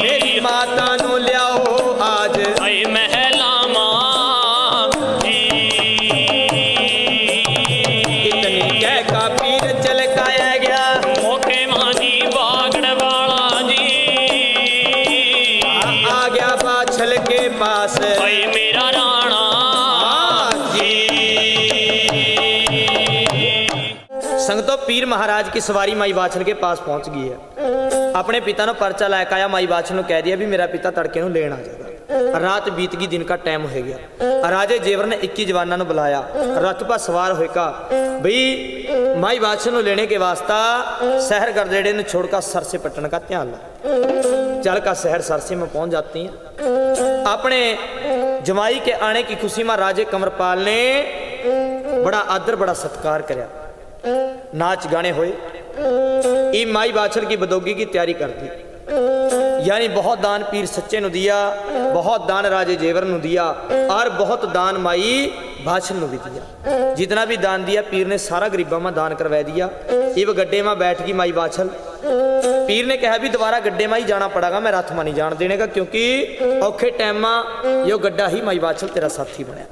मेरी माता नु लियाओ आज भाई महला माँ जी इतनी कह का पीर चलकाया गया। मौके माँ जी बागड़ वाला जी आ गया बाछल के पास भाई मेरा राणा जी संगतो पीर महाराज की सवारी माई बाछल के पास पहुंच गई है। अपने पिता ने परचा लैके आया। माई बाछल ने कह दिया भी मेरा पिता तड़के नू लेन आ जाएगा। रात बीत गई, दिन का टाइम हो गया। राजे जेवर ने 21 जवानों ने बुलाया। रथ पर सवार होकर भाई माई बाछल ने लेने के वास्ता शहर गरदेड़े ने छोड़कर सरसे पटन का ध्यान ला। चल का शहर सरसे में पहुंच जाती हैं। अपने जमाई के आने की खुशी में राजे कंवरपाल ने बड़ा आदर बड़ा सत्कार कराया। नाच गाने हुए। ई माई बाछल की बदोगी की तैयारी कर दी। यानी बहुत दान पीर सच्चे नु दिया, बहुत दान राजे जेवर नु दिया और बहुत दान माई बाछल नु भी दिया। जितना भी दान दिया पीर ने सारा गरीबा में दान करवा दिया। इब गड्ढे में बैठ गई माई बाछल। पीर ने कहा भी दोबारा गड्ढे में ही जाना पड़ेगा, मैं रथ में नहीं जान देने का, क्योंकि औखे टाइम में यो गड्ढा ही माई बाछल तेरा साथी बनया।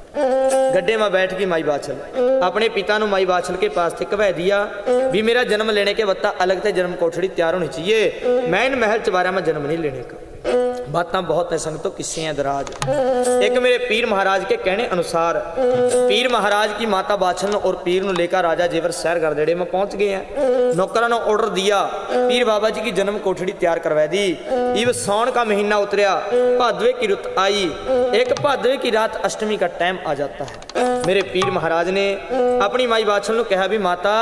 गड्ढे में बैठ गई माई बाछल। अपने पिता नु माई बाछल के पास थे कह दिया भी मेरा जन्म लेने के बत्ता अलग से जन्म कोठड़ी तैयार होनी चाहिए। मैं इन महल चबारा में जन्म नहीं लेने का। बातें बहुत है संगतो, किस्से हैं दराज। एक मेरे पीर महाराज के कहने अनुसार पीर महाराज की माता बाछल और पीर नु लेकर राजा जेवर शहर गरदेड़े में पहुंच गए हैं। नौकरों ने ऑर्डर दिया पीर बाबा जी की जन्म कोठड़ी तैयार करवा दी। इब सावन का महीना उतरया, भादवे की रुत आई। एक भादवे की रात अष्टमी का टाइम आ जाता है। मेरे पीर महाराज ने अपनी माई बाछल नु कहा भी माता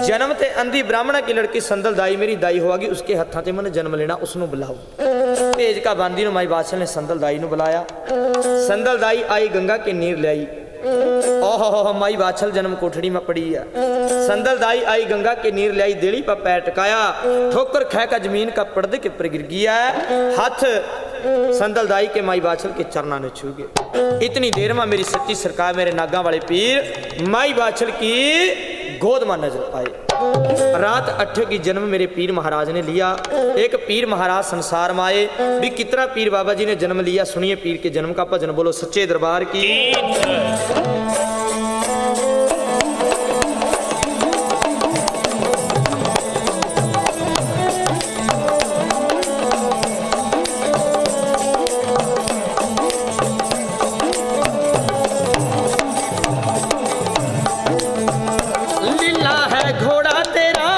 जन्म ते अंधी ब्राह्मणा की लड़की संदल दाई मेरी दाई होगी, उसके हत्थां ते मैंने जन्म लेना, उसनु बुलाओ। तेज का बांदी नु माई बाछल ने संदल दाई नु बुलाया। संदल दाई आई, गंगा के नीर ले आई। ओहो माई बाछल जन्म कोठड़ी में पड़ी है। संदल दाई आई, गंगा के नीर ले आई, देड़ी पर पैर टकाया, ठोकर खै का जमीन का पर्दे के ऊपर गिर गया। हाथ संदल दाई के माई बाछल के चरणा ने छू गए। इतनी देर में मेरी सच्ची सरकार मेरे नागा वाले पीर माई बाछल की गोद में नजर आए। रात 8 की जन्म मेरे पीर महाराज ने लिया। एक पीर महाराज संसार में आए भी कितना पीर बाबा जी ने जन्म लिया। सुनिए पीर के जन्म का भजन, बोलो सच्चे दरबार की। तेरा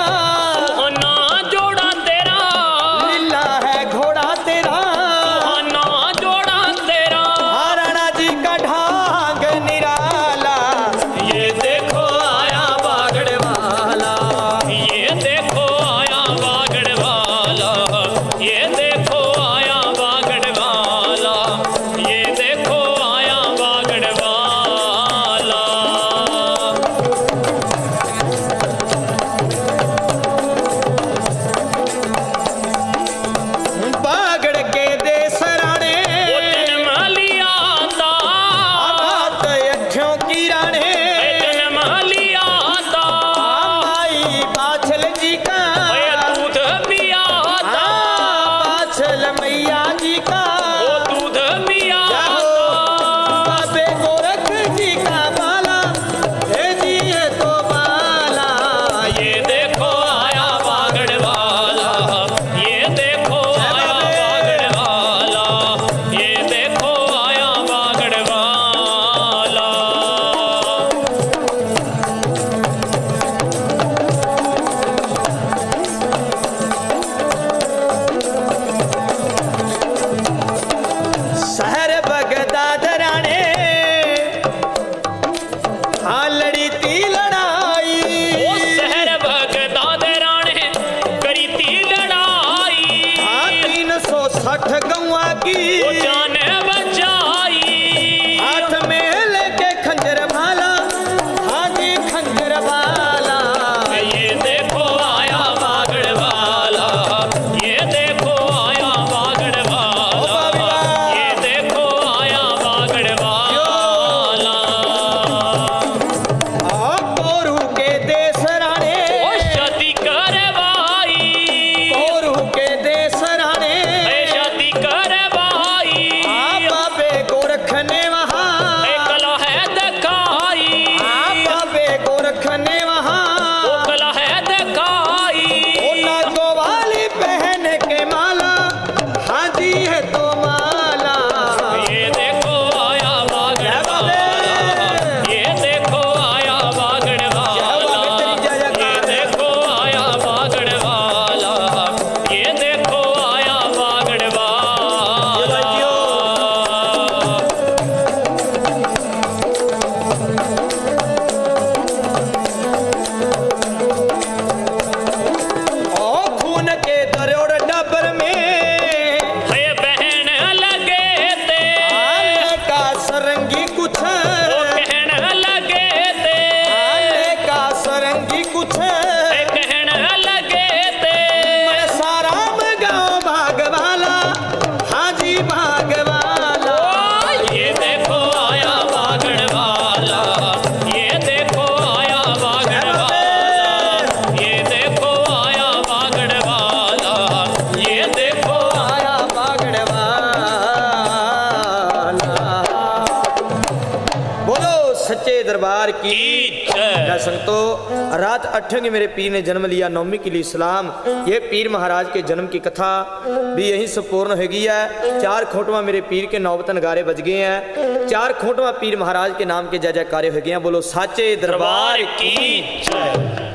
ओ खून के दरोड़ डबर में हे बहन लगे ते आने का सरंगी कुछ ओ कहन लगे ते आने का सरंगी कुछ हे कहन लगे ते मैं साराम गाँव भागवाला हाजी भागवाला ये देखो आया बागड़ वाला ये देखो आया बागड़ वाला ये देखो आया बागड़ वाला ये देखो आया बागड़वाला। बोलो सच्चे दरबार की जय। संतो रात 8 मेरे पीर ने जन्म लिया, 9वीं के लिए इस्लाम। ये पीर महाराज के जन्म की कथा भी यहीं से पूर्ण हो गई है। 4 खोटवा मेरे पीर के नौबतन गारे बज गए हैं। 4 खोटवा पीर महाराज के नाम के जय जयकारे हो गए हैं। बोलो साचे दरबार दरबार की जय।